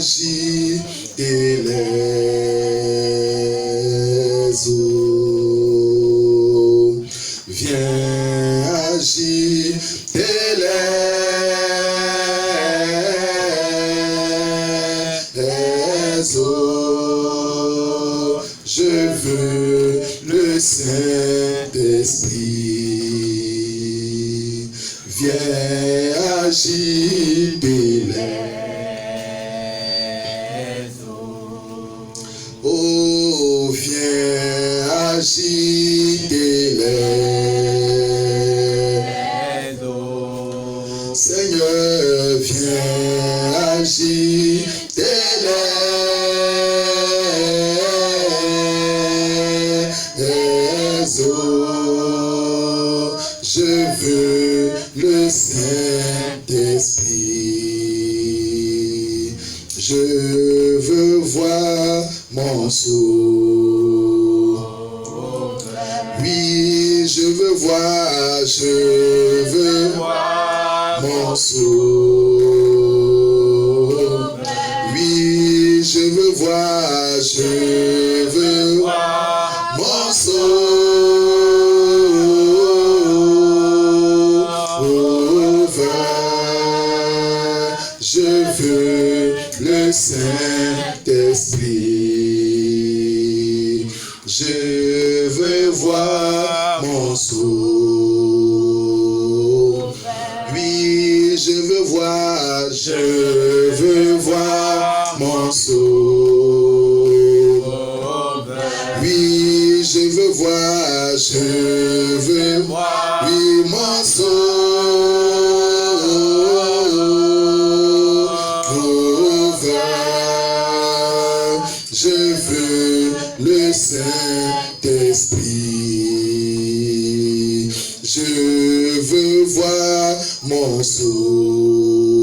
agiter les eaux. Viens agiter les eaux. Je veux le Saint-Esprit. Viens agiter les eaux. Oh, viens agiter les eaux. Seigneur, viens agiter les eaux. Je veux le Saint-Esprit. Je veux voir mon sauveur. Oui, je veux voir mon sauveur. Oui, je veux voir mon sauveur. Je veux le Saint-Esprit. Je veux voir mon sauveur. Oui, je veux voir mon sauveur. Oui, je veux voir oui, mon sauveur. Je veux le Saint-Esprit. Je veux voir mon sauveur.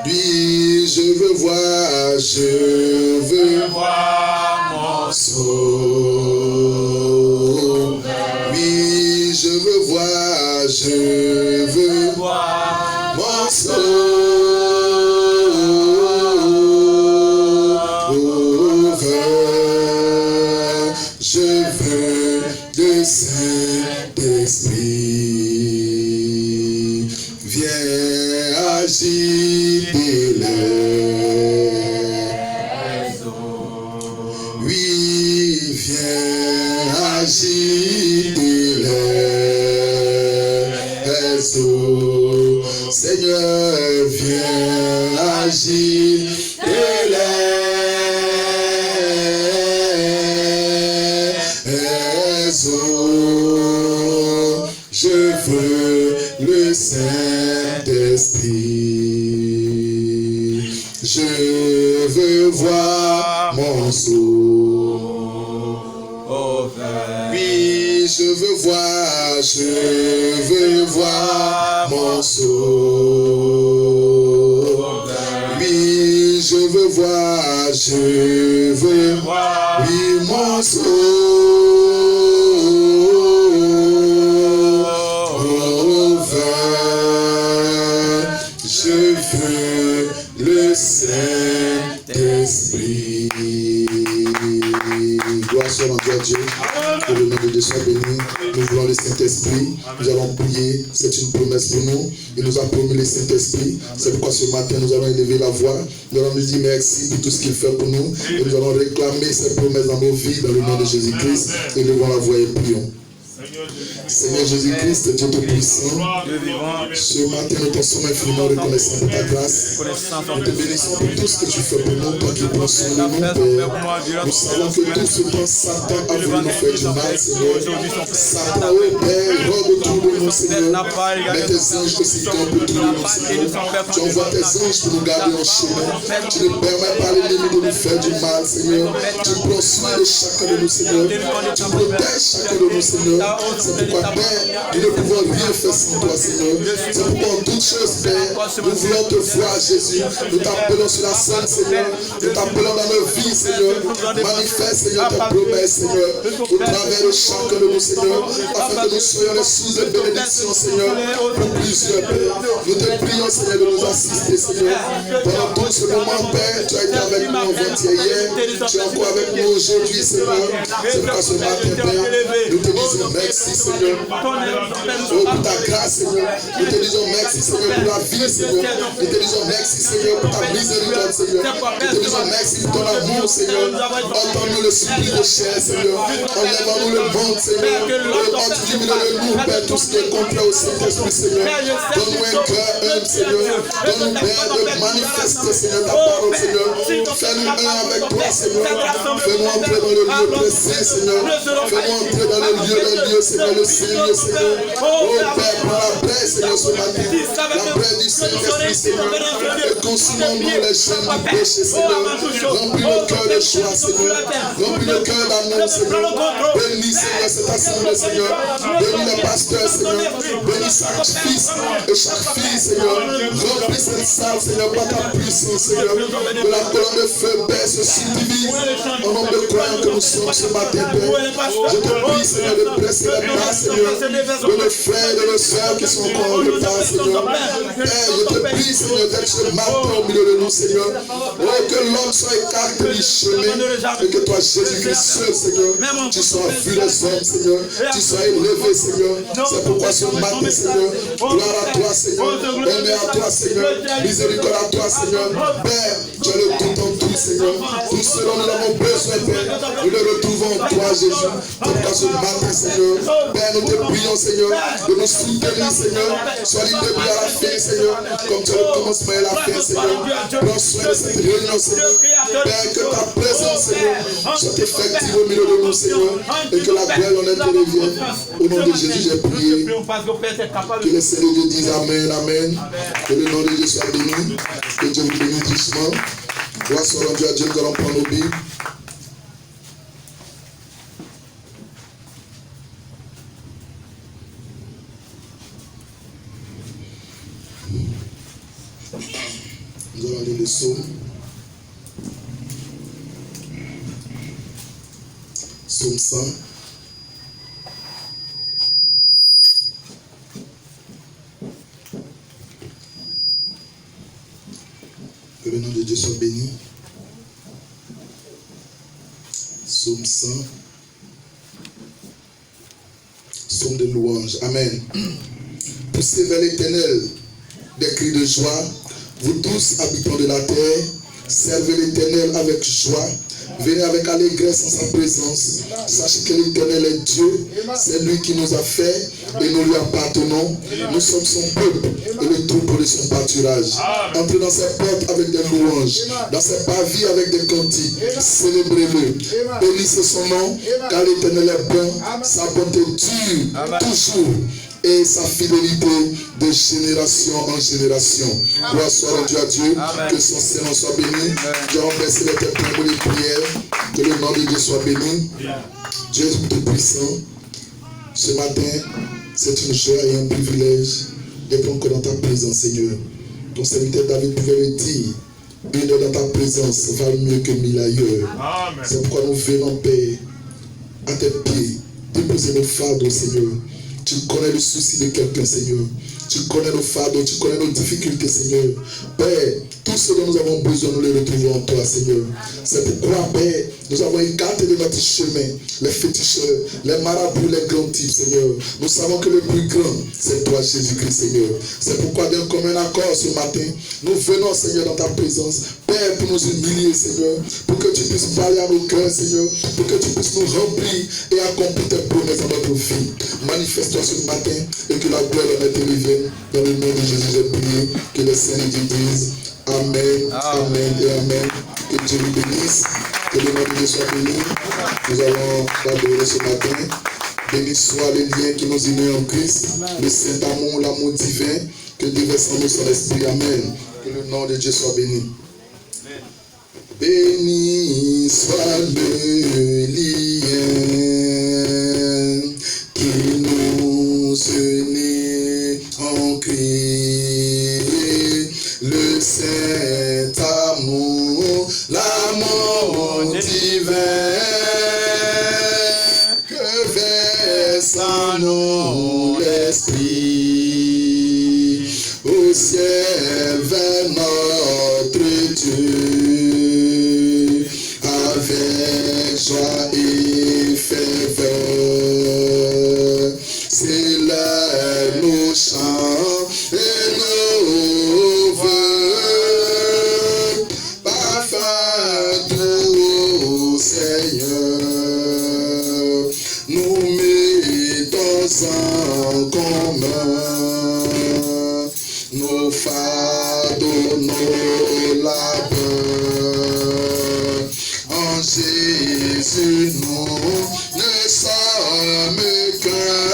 Lui, je veux voir mon sauveur. Oui, je veux voir mon sauveur. Je veux le Saint-Esprit. Viens agiter les eaux. Oui, viens agiter les eaux. Seigneur, viens agiter les eaux. Je veux le Saint-Esprit. Je veux voir mon sauveur. Oui, je veux voir mon sauveur. Oui, je veux voir oui, mon sauveur. Je veux le Saint-Esprit. Gloire soit rendue à Dieu. Que le nom de Dieu soit béni. Nous voulons le Saint-Esprit. Nous allons prier. C'est une promesse pour nous. Il nous a promis le Saint-Esprit. C'est pourquoi ce matin, nous allons élever la voix. Nous allons lui dire merci pour tout ce qu'il fait pour nous. Et nous allons réclamer ses promesses dans nos vies, dans le nom de Jésus-Christ. Élevons la voix et prions. Seigneur Jésus-Christ, Dieu Tout-Puissant, ce matin nous t'en sommes infiniment reconnaissants pour ta grâce. Nous te bénissons pour tout ce que tu fais pour nous, toi qui prends soin de nous, Père. Nous savons que tout ce temps Satan a voulu nous faire du mal, Seigneur. Satan, oh Père, robe autour de nous, Seigneur. Mets tes anges aussi campent autour de nous, Seigneur. Tu envoies tes anges pour nous garder en chemin. Tu ne permets pas l'ennemi de nous faire du mal, Seigneur. Tu prends soin de chacun de nous, Seigneur. Tu protèges chacun de nous, Seigneur. C'est pourquoi, Père, nous ne pouvons rien faire sans toi, Seigneur. C'est pourquoi, en toutes choses, Père, nous voulons te voir, Jésus. Nous t'appelons sur la scène, Seigneur. Nous t'appelons dans nos vies, Seigneur. Manifeste, Seigneur, tes promesses, Seigneur. Au travers de chacun de nous, Seigneur. Afin que nous soyons les sous de bénédiction, Seigneur. Pour plusieurs, Père. Nous te prions, Seigneur, de nous assister, Seigneur. Pendant toute pour ce moment, Père. Tu as été avec nous avant-hier, hier. Tu es encore avec nous aujourd'hui, Seigneur. C'est pourquoi ce matin, Père, nous te disons merci, Seigneur. Oh, pour ta grâce, Seigneur. Nous te disons merci, Seigneur, pour la vie, Seigneur. Nous te disons merci, Seigneur, pour ta miséricorde, Seigneur. Nous te disons merci pour ton amour, Seigneur. Entends-nous le supplice de chair, Seigneur. Enlève-nous le monde, Seigneur. Diminue-nous, Père, tout ce qui est contraire au Saint-Esprit, Seigneur. Donne-nous un cœur humble, Seigneur. Donne-nous, Père, de manifester, Seigneur, ta parole, Seigneur. Fais-nous un avec toi, Seigneur. Fais-nous entrer dans le lieu très saint, Seigneur. Fais-nous entrer dans le lieu des lieux, Seigneur, le Seigneur, Seigneur. Oh, Père, pour la paix, Seigneur, ce matin. La paix du Saint-Esprit, Seigneur. Et consumons-nous les chaînes du péché, Seigneur. Remplis le cœur de joie, Seigneur. Remplis le cœur d'amour, Seigneur. Bénis, Seigneur, cette assemblée, Seigneur. Bénis les pasteurs, Seigneur. Bénis chaque fils et chaque fille, Seigneur. Remplis cette salle, Seigneur, par ta puissance, Seigneur. Que la colonne de feu, Père, se subdivise en nombre de croyants que nous sommes ce matin, Père. Je te prie, Seigneur, de presser les pas, Seigneur. De nos frères et de nos soeurs qui sont encore en retard, Seigneur. Père, je te prie, Seigneur, d'être ce matin au milieu de nous, Seigneur. Oh, que l'homme soit écarté du chemin et que toi, Jésus-Christ seul, Seigneur, tu sois vu les hommes, Seigneur. Tu sois élevé, Seigneur. C'est pourquoi ce matin, Seigneur, gloire à toi, Seigneur. Honneur à toi, Seigneur. Miséricorde à toi, Seigneur. Père, tu es le tout en tout, Seigneur. Tout ce dont nous avons besoin, Père, nous le retrouvons en toi, Jésus. C'est pourquoi ce matin, Seigneur, Père, nous te prions, Seigneur, de nous soutenir, Seigneur. Sois du début à la fin, Seigneur, comme tu as le commencement et la fin, Seigneur. Prends soin de cette réunion, Seigneur. Père, que ta présence, Seigneur, soit effective au milieu de nous, Seigneur, et que la gloire en être revienne. Au nom de Jésus, j'ai prié. Que le Seigneur Dieu dise Amen, Amen. Que le nom de Dieu soit béni. Que Dieu vous bénisse doucement. Gloire soit rendue à Dieu, nous allons prendre nos Bibles. Nous allons lire le psaume. Psaume 100. Que le nom de Dieu soit béni. Psaume 100. Psaume de louange. Amen. Poussez vers l'Éternel des cris de joie. Vous tous, habitants de la terre, servez l'Éternel avec joie. Venez avec allégresse en sa présence. Sachez que l'Éternel est Dieu. C'est lui qui nous a fait et nous lui appartenons. Nous sommes son peuple et le troupeau de son pâturage. Entrez dans ses portes avec des louanges, dans ses parvis avec des cantiques. Célébrez-le. Bénissez son nom, car l'Éternel est bon. Sa bonté dure toujours, et sa fidélité de génération en génération. Gloire soit rendue à Dieu. Amen. Que son Seigneur soit béni. Dieu a renversé les têtes pour les prières. Que le nom de Dieu soit béni. Dieu est tout puissant. Ce matin, c'est une joie et un privilège d'être encore dans ta présence, Seigneur. Ton serviteur David pouvait le dire. Une heure dans ta présence vaut mieux que 1000 ailleurs. C'est pourquoi nous venons, Père, à tes pieds, déposer nos fardeaux, Seigneur. Tu connais le souci de quelqu'un, Seigneur. Tu connais nos fardeaux, tu connais nos difficultés, Seigneur. Père, tout ce dont nous avons besoin, nous les retrouvons en toi, Seigneur. C'est pourquoi, Père, nous avons écarté de notre chemin les féticheurs, les marabouts, les grands types, Seigneur. Nous savons que le plus grand, c'est toi, Jésus-Christ, Seigneur. C'est pourquoi, d'un commun accord ce matin, nous venons, Seigneur, dans ta présence. Père, pour nous humilier, Seigneur, pour que tu puisses parler à nos cœurs, Seigneur, pour que tu puisses nous remplir et accomplir tes promesses dans notre vie. Manifeste-toi ce matin et que la gloire en te revienne. Dans le nom de Jésus, j'ai prié. Que les saints de Dieu disent Amen, Amen et Amen. Que Dieu vous bénisse. Que le nom de Dieu soit béni. Nous allons l'adorer ce matin. Béni soit les liens qui nous unissent en Christ. Le saint amour, l'amour divin. Que Dieu verse en nous son esprit. Amen. Que le nom de Dieu soit béni. Béni soit le lien qui nous unit en Christ, le saint amour, l'amour divin que verse en nous l'esprit au ciel vers notre Dieu, avec joie et ferveur. C'est là nos chants et nos vœux, parfum doux au Seigneur, nous mettons en commun nos fardeaux, nos labeurs. En Jésus, nous ne sommes qu'un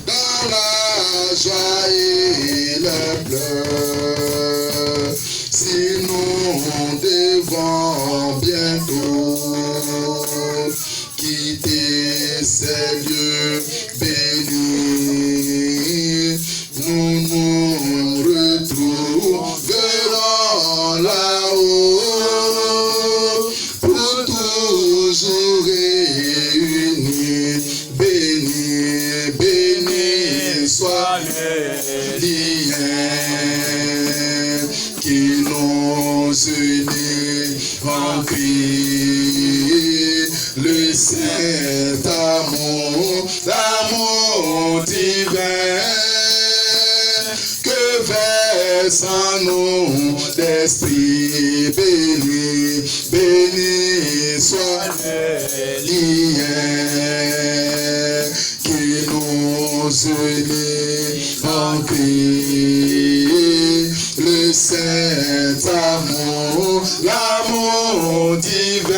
dans la joie et le pleurs. Si nous devons bientôt quitter ces lieux bénis, nous nous retrouverons là-haut pour toujours réunis. Béni, béni soit les liens qui nous unissent en Christ. Le saint amour, l'amour divin, que verse en nous l'Esprit béni, béni soit les liens qui nous unissent en Christ. Le saint amour, l'amour divin,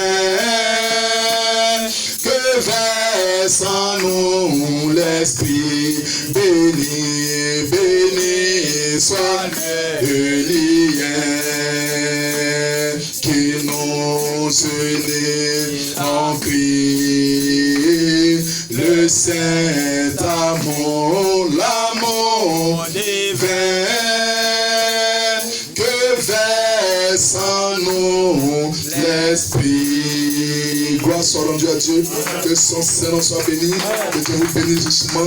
que verse en nous l'Esprit béni, béni soit le lien qui nous unit en Christ. Le saint amour, l'amour divin, que verse en nous l'Esprit. Gloire soit rendue à Dieu, que son Saint soit béni, que Dieu vous bénisse justement,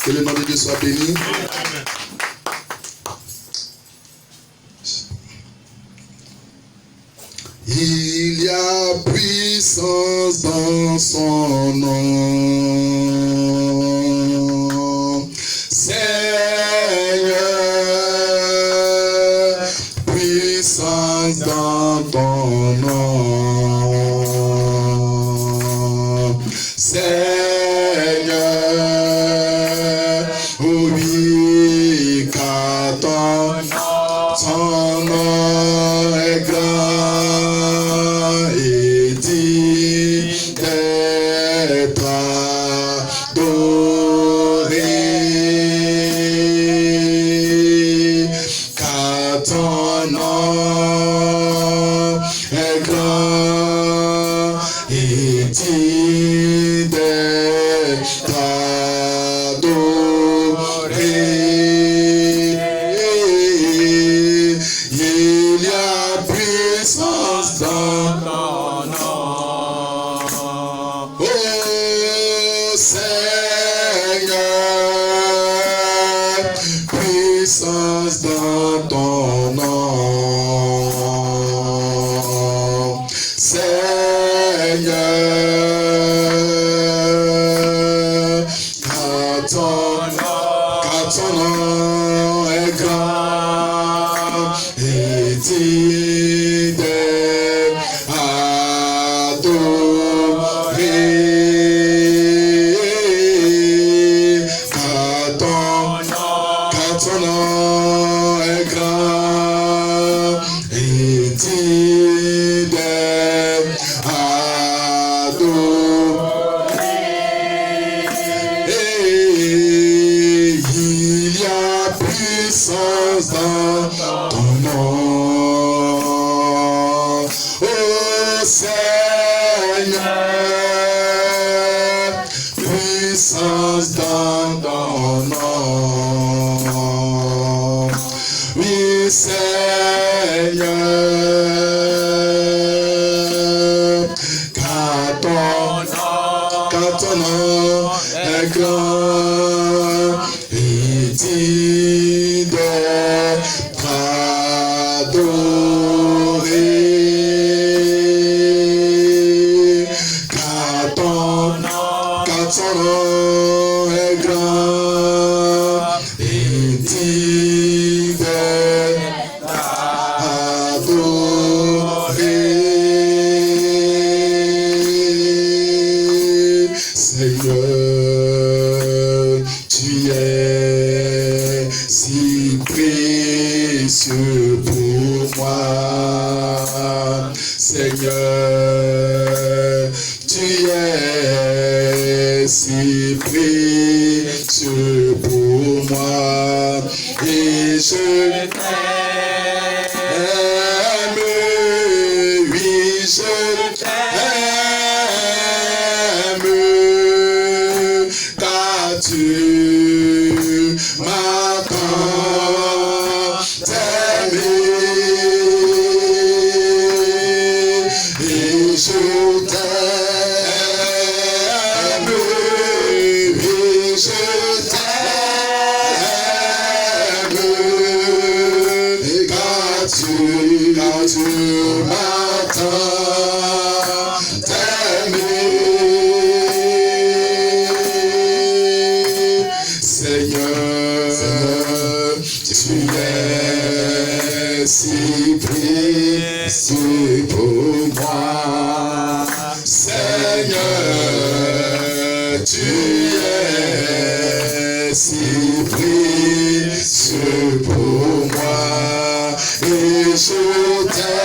que le nom de Dieu soit béni. Il y a puissance dans son nom, Seigneur, puissance dans ton nom, Seigneur, oui, car ton nom est grand et digne d'être adoré, car ton nom est grand et digne d'être adoré. Il y a puissance dans ton nom, oh Seigneur, puissance dans ton nom, Seigneur, car ton nom est grand et digne d'être adoré, car ton nom est grand et digne d'être adoré. Il y a puissance dans ton nom, oh Seigneur, puissance dans ton nom, oui Seigneur, car ton nom est grand et digne d'être t'adorer, car ton nom est grand et divers adorer. Seigneur, tu es si précieux pour moi. Seigneur, tu es si précieux pour moi. Et je t'aime, oui, je t'aime, car tu m'as tant aimé. Et je t'aime, oui, je t'aime, car tu m'as tant aimé. Seigneur, tu es si précieux pour moi. Seigneur, tu es si précieux pour moi. Et je t'aime,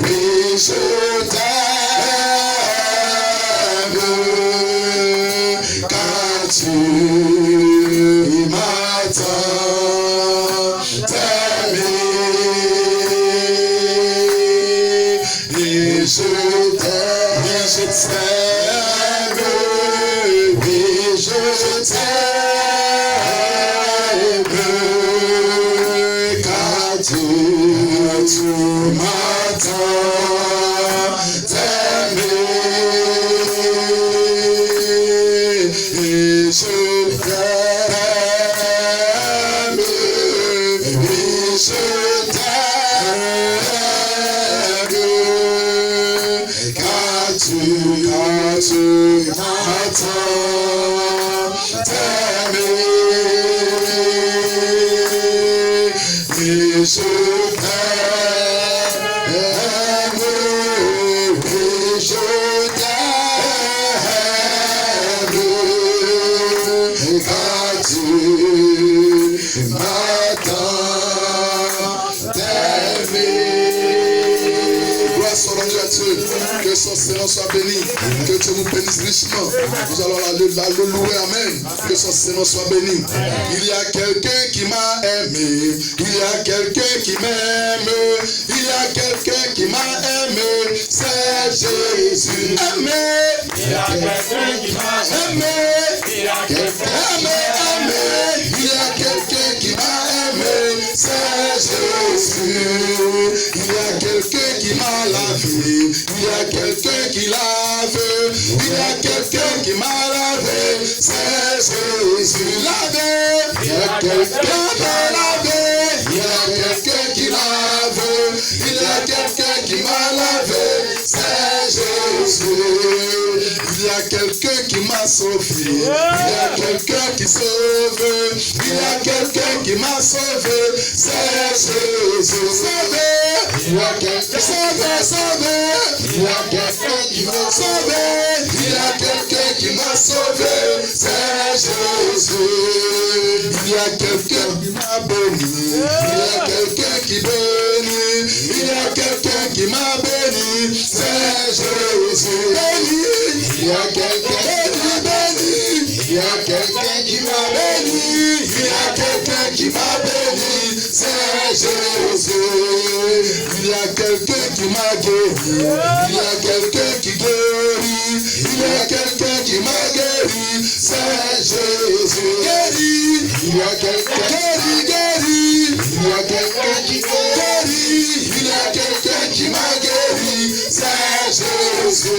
oui, je t'aime, car tu m'as tant aimé. Et je t'aime, oui, je t'aime, car tu m'as tant aimé. Et je t'aime, oui, je t'aime, car tu m'as tant aimé. Et je t'aime, oui, je t'aime, car tu m'as tant aimé. Gloire soit rendue à Dieu. Que son Seigneur soit béni. Que Dieu nous bénisse richement. Nous allons le louer. Amen. Que son Seigneur soit béni. Il y a quelqu'un qui m'a aimé. Il y a quelqu'un qui m'aime. Il y a quelqu'un qui m'a aimé. C'est Jésus. Aimé. Il y a quelqu'un qui m'a aimé. Il y a quelqu'un aimé. Il y a quelqu'un qui m'a aimé. C'est Jésus. Il y a quelqu'un qui m'a lavé. Il y a quelqu'un qui lave. Il y a quelqu'un qui m'a lavé. C'est Jésus lavé. Il y a quelqu'un qui m'a lavé. Il y a quelqu'un qui lave. Il y a quelqu'un qui m'a lavé. C'est Jésus. Il y a quelqu'un qui m'a sauvé. Il y a quelqu'un qui sauve. Il y a quelqu'un qui m'a sauvé. C'est Jésus. Sauvé. Il y a quelqu'un sauvé. Il y a quelqu'un qui m'a sauvé. Il y a quelqu'un qui m'a sauvé. C'est Jésus. Il y a quelqu'un qui m'a béni. Il y a quelqu'un qui bénit. Il y a quelqu'un qui m'a béni. C'est Jésus. Béni. Il y a quelqu'un qui béni. Il y a quelqu'un qui m'a béni. Il y a quelqu'un qui m'a béni. C'est Jésus. Il y a quelqu'un qui m'a guéri. Il y a quelqu'un qui guérit. Il y a quelqu'un qui m'a guéri. C'est Jésus. Guéri. Il y a quelqu'un qui guérit. Il y a quelqu'un qui guérit. Il y a quelqu'un qui m'a guéri. C'est Jésus.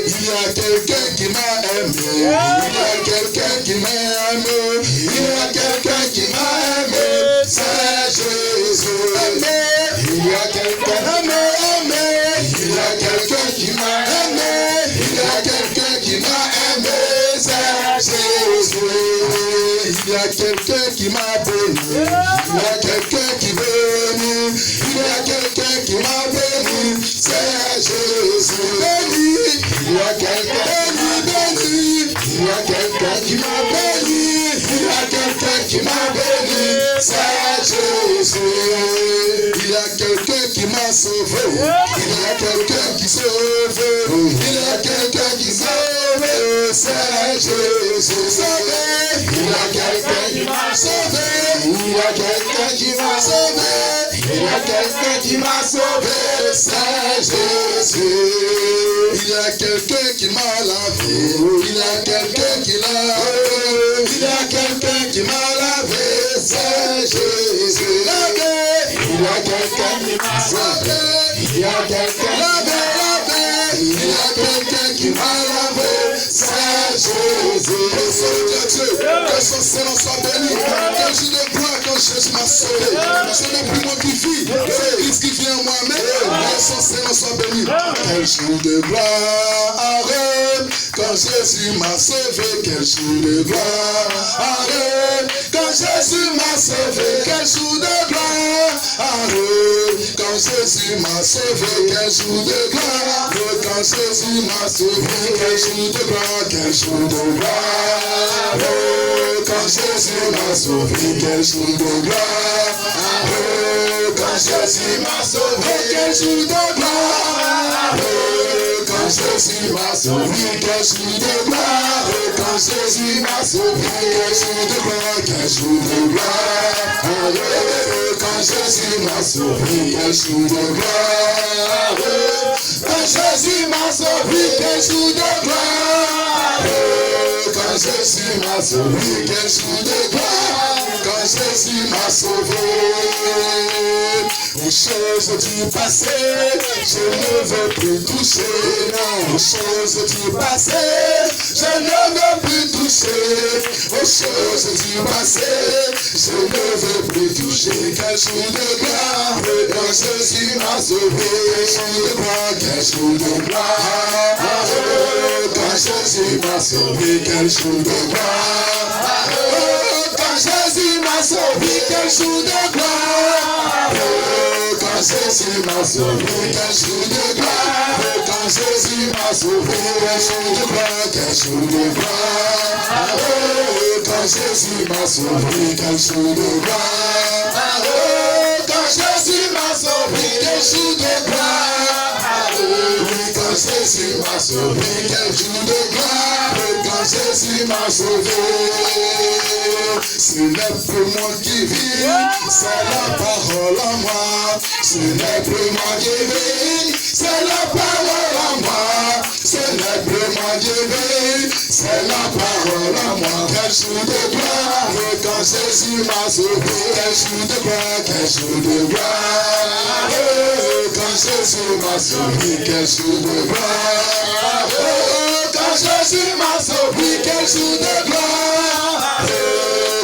Il y a quelqu'un qui m'a aimé. Il y a quelqu'un qui m'aime. Il y a quelqu'un qui m'a aimé. Il y a quelqu'un aimé, il y a quelqu'un qui m'a aimé, il y a quelqu'un qui m'a aimé, c'est Jésus. Il y a quelqu'un qui m'a béni, il y a quelqu'un qui bénit, il y a quelqu'un qui m'a béni, c'est Jésus. Béni, il y a quelqu'un béni, il y a quelqu'un qui m'a béni, il y a quelqu'un qui m'a béni, c'est Jésus. Il y a quelqu'un qui m'a sauvé, il y a quelqu'un qui sauve, il y a quelqu'un qui sauve, c'est Jésus. Sauvé, il y a quelqu'un qui m'a sauvé, il y a quelqu'un qui m'a sauvé, il y a quelqu'un qui m'a sauvé, c'est Jésus. Il y a quelqu'un qui m'a lavé, il y a quelqu'un qui l'a lavé, il y a quelqu'un qui m'a lavé, c'est Jésus. Lavé, il y a quelqu'un qui m'a sauvé, il y a quelqu'un lavé, lavé, il y a quelqu'un qui m'a lavé, c'est Jésus. Que son Seigneur soit béni, que je ne crois quand Jésus m'a sauvé. Ce n'est plus moi qui vis, c'est Christ qui vient en moi-même. Que son Seigneur soit béni. Quel jour de gloire, quand Jésus m'a sauvé. Quel jour de gloire, quand Jésus m'a sauvé. Quel jour de gloire, quand Jésus m'a sauvé. Quel jour de gloire, quand Jésus m'a sauvé. Quel jour de gloire, quel jour de gloire, quand Jésus m'a sauvé. Quel jour de gloire, quand Jésus m'a sauvé. Quel jour de gloire, quand Jésus m'a sauvé. Quel jour de gloire, quand Jésus m'a sauvé. Quel jour de gloire, quel jour de gloire, quand Jésus m'a sauvé. Quel jour de gloire, quand Jésus m'a sauvé. Quel jour de gloire, quand Jésus m'a sauvé. Quel jour de gloire, quand Jésus m'a sauvé. Aux choses du passé, je ne veux plus toucher. Non, aux choses du passé, je ne veux plus toucher. Aux choses du passé, je ne veux plus toucher. Quel jour de gloire, quand Jésus m'a sauvé. Quel jour de gloire, quel jour de gloire, quand Jésus m'a sauvé. Quel jour de gloire, quand Jésus m'a sauvé. Quel jour de gloire, quand Jésus m'a sauvé. Quel jour de gloire, quand Jésus m'a sauvé. Quel jour de gloire, quel jour de gloire, quand Jésus m'a sauvé. Quel jour de gloire, quand Jésus m'a sauvé. Quel jour de gloire, quand Jésus m'a sauvé. Quel jour de gloire, quand Jésus m'a sauvé. Ce n'est plus moi qui vis, c'est la parole en moi. Ce n'est plus moi qui vis, c'est la parole en moi. Ce n'est plus moi qui vis, c'est la parole en moi. Quel jour de gloire, quand Jésus m'a sauvé. Quel jour de gloire, quel jour de gloire, quand Jésus m'a sauvé. Quel jour de gloire, quand Jésus m'a sauvé. Quel jour de gloire,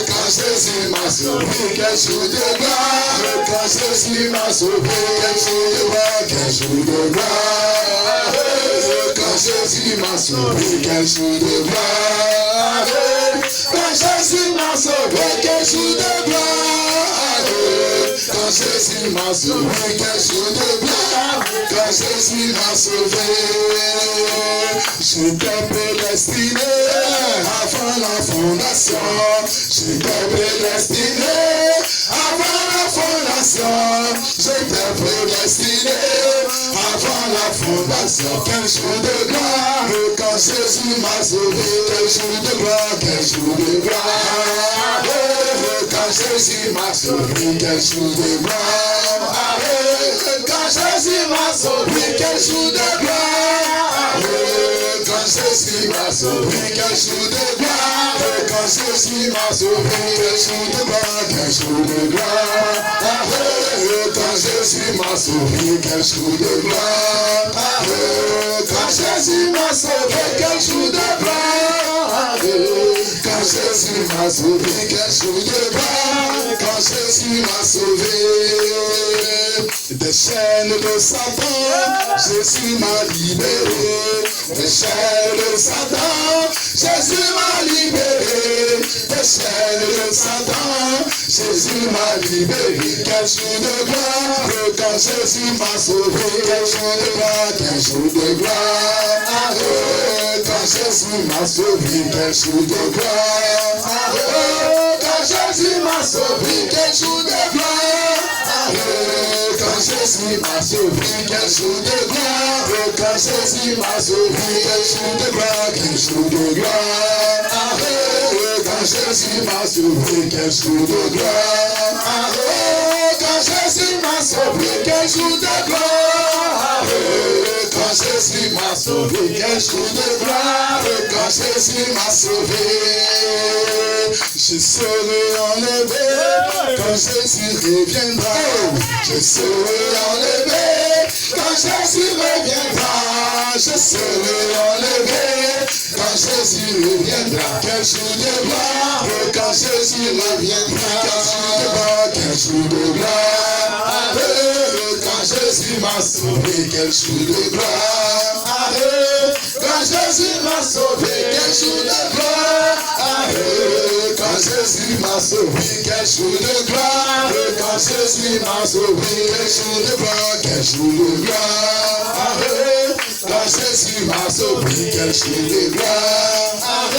quand Jésus m'a sauvé. Quel jour de gloire, quand Jésus m'a sauvé. Quel jour de gloire, quel jour de gloire, quand Jésus m'a sauvé. Quel jour de gloire, quand Jésus m'a sauvé. Quel jour de gloire, quand Jésus m'a sauvé. Quel jour de gloire, quand Jésus m'a sauvé. J'étais prédestiné avant la fondation. J'étais prédestiné avant la fondation. J'étais prédestiné avant la fondation. Quel jour de gloire, quand Jésus m'a sauvé. Quel jour de gloire, quel jour de gloire, quand Jésus m'a sauvé. Quel jour de gloire, quand Jésus m'a sauvé. Quel jour de gloire, quand Jésus m'a sauvé. Quel jour de gloire, quand Jésus m'a sauvé. Quel jour de gloire, quel jour de gloire, quand Jésus Jésus m'a sauvé, quel jour de gloire. Quand Jésus m'a sauvé, quel jour de gloire. Quand Jésus m'a sauvé, quel jour de gloire. Quand Jésus m'a sauvé. Des chaînes de Satan, Jésus m'a libéré. Des chaînes de Satan, Jésus m'a libéré. Des chaînes de Satan, Jésus m'a libéré. Quel jour de gloire, quand Jésus m'a sauvé. Quel jour de gloire, quel jour de gloire. Quand Jésus m'a sauvé, quel jour de gloire. Quand Jésus m'a sauvé, quel jour de gloire. Quand Jésus m'a sauvé, quel jour de gloire. Quand Jésus m'a sauvé, quel jour de gloire, quel jour de gloire. Quand Jésus m'a sauvé, quel jour de gloire. Quand Jésus m'a sauvé, quel jour de gloire. Quand Jésus m'a sauvé, quel jour de gloire. Quand Jésus m'a sauvé, je serai enlevé quand Jésus reviendra. Je serai enlevé quand Jésus reviendra. Je serai enlevé quand Jésus reviendra. Quel jour de gloire quand Jésus reviendra. Quel jour de gloire quand Jésus m'a sauvé. Quel jour de gloire quand Jésus m'a sauvé. Quel jour de gloire quand Jésus m'a sauvé. Quel jour de gloire quand Jésus m'a sauvé. Quel jour de gloire, quel jour de gloire quand Jésus m'a sauvé. Quel jour de gloire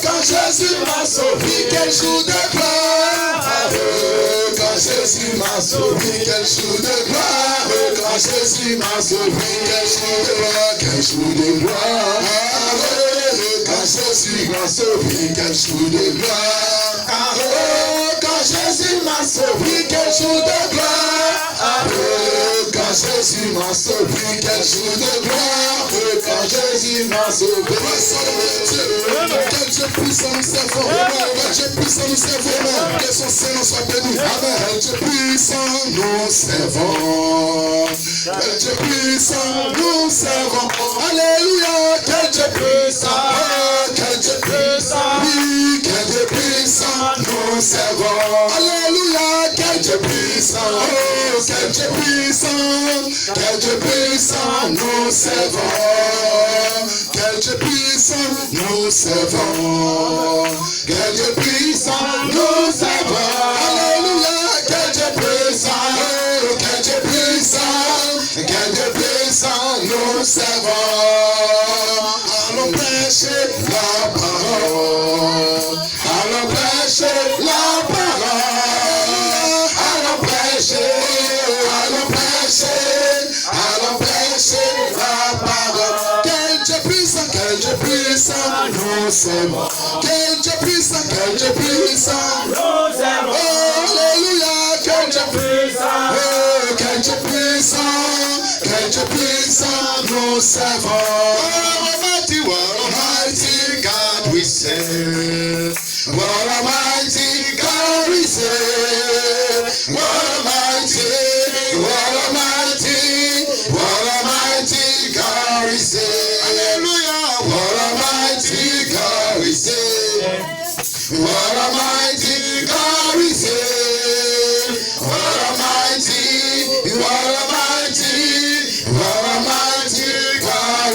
quand Jésus m'a sauvé. Quel jour de gloire quand Jésus m'a sauvé. Quel jour de gloire quand Jésus m'a sauvé. Quel jour de gloire, quel jour de gloire quand Jésus m'a sauvé. Quel jour de gloire quand Jésus m'a sauvé. Quel jour de gloire quand Jésus m'a sauvé. Quel jour de gloire quand Jésus m'a sauvé. Quel Dieu puissant nous servons. Quel Dieu puissant nous servons. Que son Seigneur soit béni. Amen. Quel Dieu puissant nous servons. Quel Dieu puissant nous servons. Alléluia. Quel Dieu puissant. Quel Dieu puissant. Oui, quel Dieu puissant nous servons. Alléluia. Quel Dieu puissant. Quel Dieu puissant. Quel Dieu puissant nous servons. Quel Dieu puissant nous servons. Quel Dieu puissant nous servons. Alléluia. Quel Dieu puissant. Quel Dieu puissant. Quel Dieu puissant nous servons. Allons prêcher la parole. Allons prêcher la parole. Allons prêcher. Allons prêcher. Allons prêcher la parole. Quel Dieu puissant. Quel Dieu puissant nous servons. Quel Dieu puissant. Quel Dieu puissant nous servons. Alléluia. Quel Dieu puissant. Quel Dieu puissant. Quel Dieu puissant nous servons. What Almighty God we serve. What Almighty God we serve. What Almighty God we serve. Hallelujah. What Almighty God we serve. What Almighty God we serve. What Almighty God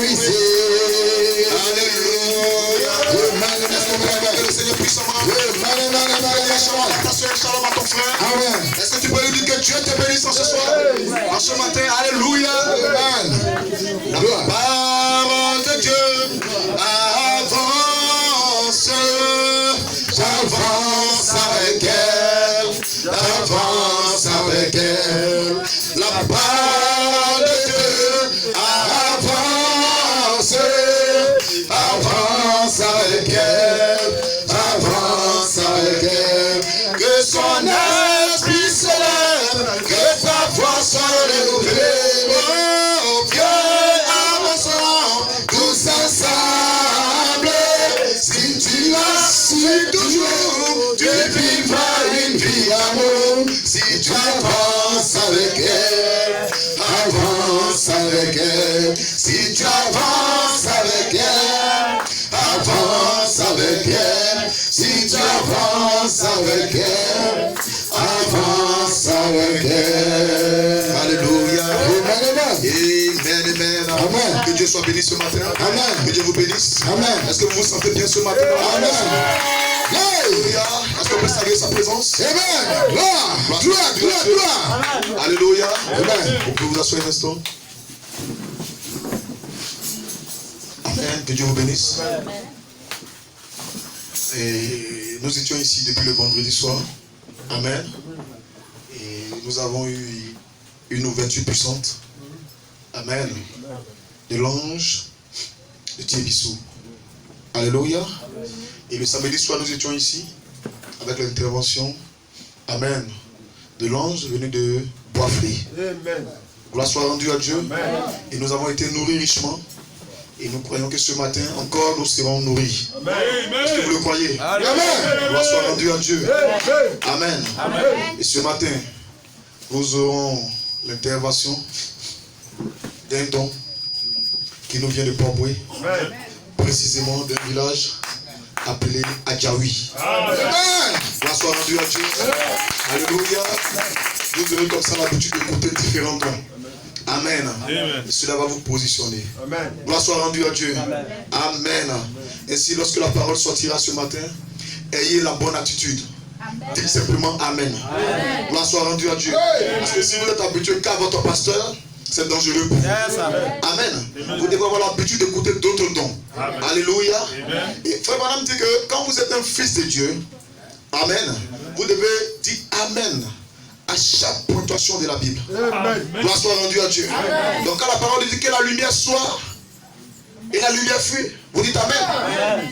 we serve. Est-ce que tu peux lui dire que Dieu te bénisse en ce soir? En ce matin, alléluia. La parole de Dieu avance. J'avance avec elle. J'avance avec elle. La parole de Dieu avance. Avance avec elle. Avance avec elle. Que son esprit se lève, que ta voix soit renouvelée. Oh, Dieu, avançons tous ensemble. Si tu la suis toujours, tu vivras une vie d'amour. Si tu avances avec elle. vainqueur. Alléluia. Amen. Amen. Amen. Que Dieu soit béni ce matin. Amen. Que Dieu vous bénisse. Amen. Est-ce que vous vous sentez bien ce matin? Amen. Alléluia. Est-ce qu'on peut saluer sa présence? Amen. Gloire. Gloire. Gloire. Gloire. Alléluia. Amen. Vous pouvez vous asseoir un instant. Amen. Que Dieu vous bénisse. Et nous étions ici depuis le vendredi soir. Amen. Et nous avons eu une ouverture puissante. Amen. De l'ange de Thiébissou. Alléluia. Et le samedi soir, nous étions ici avec l'intervention. Amen. De l'ange venu de Boisflé. Amen. Gloire soit rendue à Dieu. Amen. Et nous avons été nourris richement. Et nous croyons que ce matin, encore, nous serons nourris. Amen. Est-ce que vous le croyez? Amen. Gloire soit rendue à Dieu. Amen. Amen. Et ce matin, nous aurons l'intervention d'un don qui nous vient de Pamboué, précisément d'un village appelé Adjaoui. Amen. Gloire soit rendue à Dieu. Alléluia. Vous aurez comme ça l'habitude d'écouter différents dons. Amen. Amen. Cela va vous positionner. Amen. Gloire soit rendue à Dieu. Amen. Amen. Ainsi, lorsque la parole sortira ce matin, ayez la bonne attitude. Dites simplement Amen. Amen. Gloire soit rendue à Dieu. Parce que si vous êtes habitué qu'à votre pasteur, c'est dangereux pour vous. Yes, amen. Amen. Vous devez avoir l'habitude d'écouter d'autres dons. Amen. Alléluia. Amen. Et frère Madame dit que quand vous êtes un fils de Dieu, Amen, vous devez dire Amen à chaque pointuation de la Bible. Amen. Gloire soit rendue à Dieu. Amen. Donc quand la parole dit que la lumière soit et la lumière fut, vous dites Amen. Amen.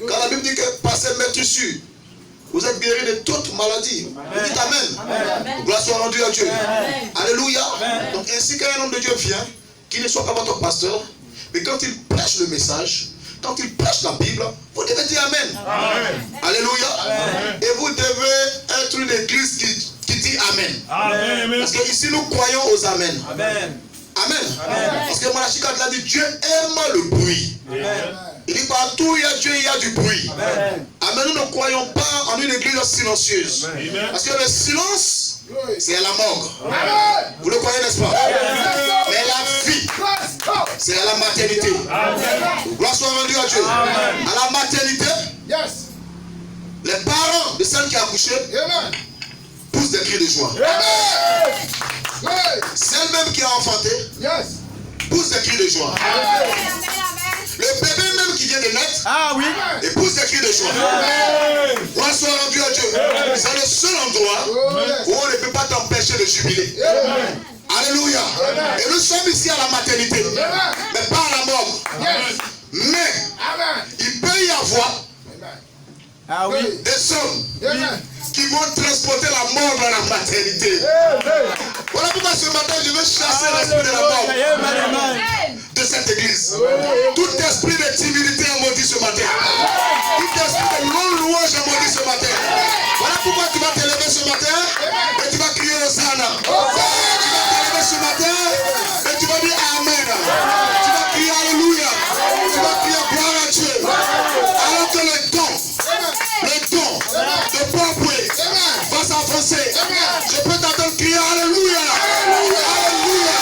Quand la Bible dit que par ses meurtrissures, vous êtes guéris de toute maladie, vous dites Amen. Amen. Gloire soit rendue à Dieu. Amen. Alléluia. Amen. Donc ainsi qu'un homme de Dieu vient, qu'il ne soit pas votre pasteur, mais quand il prêche le message, quand il prêche la Bible, vous devez dire Amen. Amen. Alléluia. Amen. Et vous devez être une église qui dit Amen. Amen. Parce que ici nous croyons aux Amen. Amen. Amen. Amen. Parce que Malachi l'a dit, Dieu aime le bruit. Amen. Il dit partout où il y a Dieu, il y a du bruit. Amen. Amen. Nous ne croyons pas en une église silencieuse. Amen. Parce que le silence, c'est à la mort. Amen. Vous le croyez, n'est-ce pas? Amen. Mais la vie, c'est à la maternité. Amen. Gloire soit rendue à Dieu. Amen. À la maternité, yes, les parents de celle qui a accouché poussent des cris de joie. Amen. Celle même qui a enfanté, yes, pousse des cris de joie. Amen. Le bébé même qui vient de naître, oui, et pousse des cris de joie. Gloire soit rendue à Dieu. C'est le seul endroit où on ne peut pas t'empêcher de jubiler. Amen. Alléluia. Amen. Et nous sommes ici à la maternité, mais pas à la mort. Yes. Mais il peut y avoir des hommes qui vont transporter la mort dans la maternité. Voilà pourquoi ce matin je veux chasser l'esprit de la mort de cette église. Tout esprit de timidité est maudit ce matin. Tout esprit de non-louange est maudit ce matin. Voilà pourquoi tu vas t'élever ce matin et tu vas crier Hosanna. Tu vas t'élever ce matin et tu vas dire Amen. Tu vas crier Alléluia. Tu vas crier gloire à Dieu. Alors que le don de Pamboué va s'avancer. Je peux t'entendre crier Alléluia. Alléluia.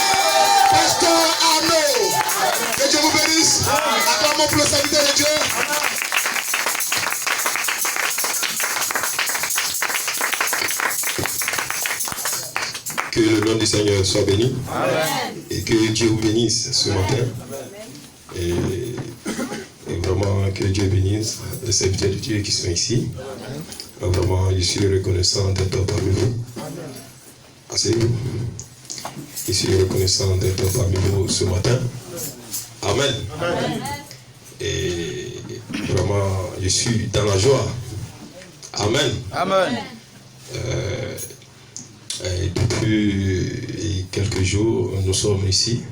Pasteur Arnaud. Que Dieu vous bénisse. Acclamons pour le serviteur de Dieu. Que le nom du Seigneur soit béni. Amen. Et que Dieu vous bénisse ce matin. Et vraiment que Dieu bénisse les serviteurs de Dieu qui sont ici. Vraiment, je suis reconnaissant d'être parmi vous. Asseyez-vous. Je suis reconnaissant d'être parmi vous ce matin. Amen. Amen. Et vraiment, je suis dans la joie. Amen. Amen. Depuis quelques jours, nous sommes ici.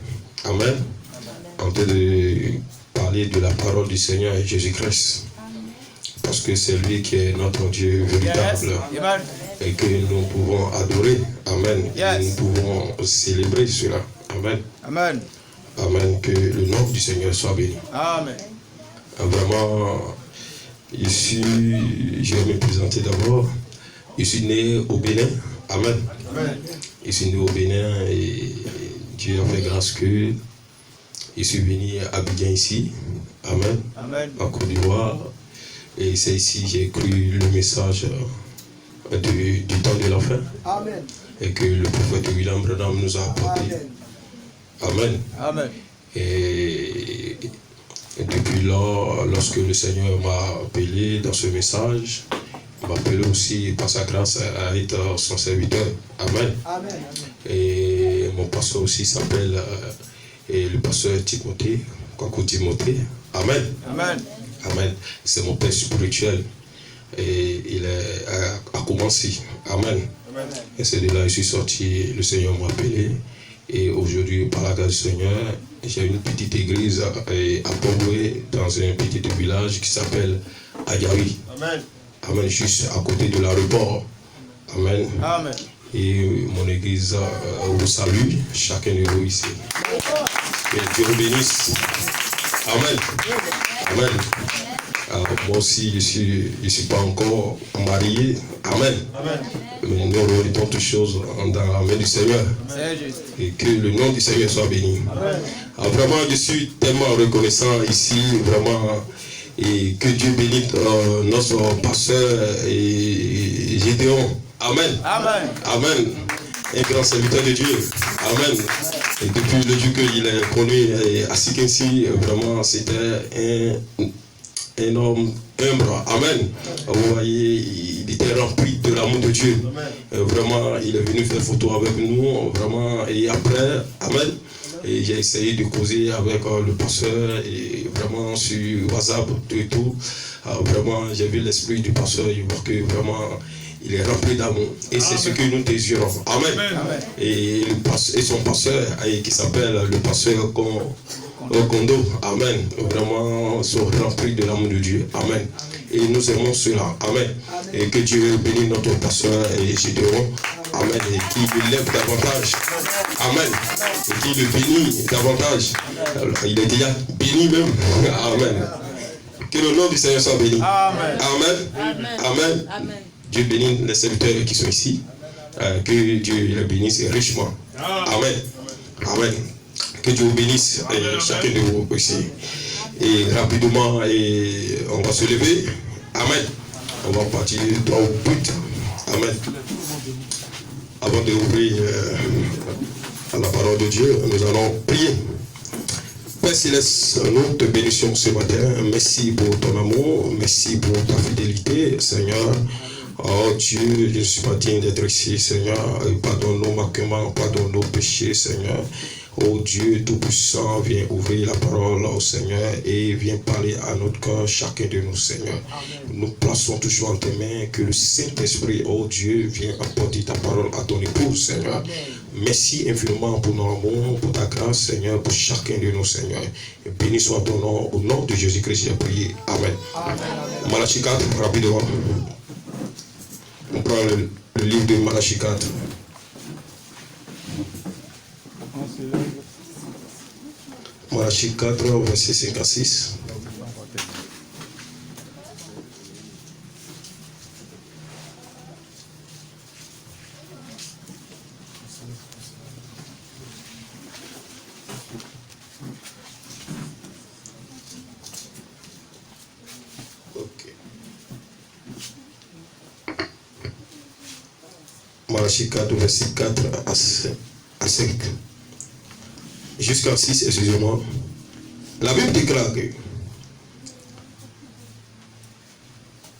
Amen. En train de parler de la parole du Seigneur Jésus-Christ. Parce que c'est lui qui est notre Dieu véritable. Yes. Et que nous pouvons adorer. Amen. Yes. Nous pouvons célébrer cela. Amen. Amen. Amen. Que le nom du Seigneur soit béni. Amen. Vraiment, je vais me présenter d'abord. Je suis né au Bénin. Amen. Amen. Je suis né au Bénin et Dieu a fait grâce que je suis venu à Abidjan ici, Amen, en Côte d'Ivoire. Et c'est ici que j'ai cru le message du temps de la fin. Amen. Et que le prophète William Branham nous a apporté. Amen. Amen. Et depuis là, lorsque le Seigneur m'a appelé dans ce message, il m'a appelé aussi par sa grâce à être son serviteur. Amen. Amen. Et mon pasteur aussi s'appelle le pasteur Timothée, Kwaku Timothée. Amen. Amen. Amen. C'est mon père spirituel. Et il a commencé. Amen. Amen. Et c'est de là que je suis sorti. Le Seigneur m'a appelé. Et aujourd'hui, par la grâce du Seigneur, j'ai une petite église à Pongoué, dans un petit village qui s'appelle Ayawi. Amen. Amen. Juste à côté de l'aéroport. Amen. Amen. Et mon église vous salue, chacun de vous ici. Que Dieu vous bénisse. Amen. Amen. Alors, moi aussi, je suis pas encore marié. Amen. Amen. Mais nous remettons toutes choses dans la main du Seigneur. Et que le nom du Seigneur soit béni. Amen. Alors, vraiment, je suis tellement reconnaissant ici, vraiment. Et que Dieu bénisse notre pasteur et Gédéon. Amen. Amen. Amen. Un grand serviteur de Dieu. Amen. Et depuis le jour qu'il est connu à Sikensi, vraiment, c'était un homme humble. Amen. Vous voyez, il était rempli de l'amour de Dieu. Vraiment, il est venu faire photo avec nous. Vraiment, et après, amen. Et j'ai essayé de causer avec le pasteur et vraiment sur WhatsApp, tout et tout. Vraiment, j'ai vu l'esprit du pasteur. Je vois que vraiment, il est rempli d'amour. Et c'est ce que nous désirons. Amen. Amen. Et son pasteur, qui s'appelle le pasteur Kondo. Amen. Vraiment, sont remplis de l'amour de Dieu. Amen. Et nous aimons cela. Amen. Et que Dieu bénisse notre pasteur et Gédéon. Amen. Et qu'il le lève davantage. Amen. Et qu'il le bénisse davantage. Alors, il est déjà béni même. Amen. Que le nom du Seigneur soit béni. Amen. Amen. Amen. Amen. Dieu bénisse les serviteurs qui sont ici. Que Dieu les bénisse richement. Amen. Amen. Que Dieu vous bénisse chacun de vous ici. Et rapidement, on va se lever. Amen. On va partir droit au but. Amen. Avant d'ouvrir à la parole de Dieu, nous allons prier. Père Céleste, nous te bénissons ce matin. Merci pour ton amour. Merci pour ta fidélité, Seigneur. Oh Dieu, je ne suis pas digne d'être ici, Seigneur. Pardonne nos manquements, pardonne nos péchés, Seigneur. Oh Dieu Tout-Puissant, viens ouvrir la parole au Seigneur et viens parler à notre cœur, chacun de nous, Seigneur. Nous plaçons toujours en tes mains que le Saint-Esprit, oh Dieu, viens apporter ta parole à ton épouse, Seigneur. Merci infiniment pour notre amour, pour ta grâce, Seigneur, pour chacun de nous, Seigneur. Et béni soit ton nom, au nom de Jésus-Christ, j'ai prié. Amen. Malachie 4, rapidement. On prend le livre de Malachie 4. Malachie 4, verset 56. Malachie 4, verset 4 à 5. Jusqu'à 6, excusez-moi. La Bible déclare que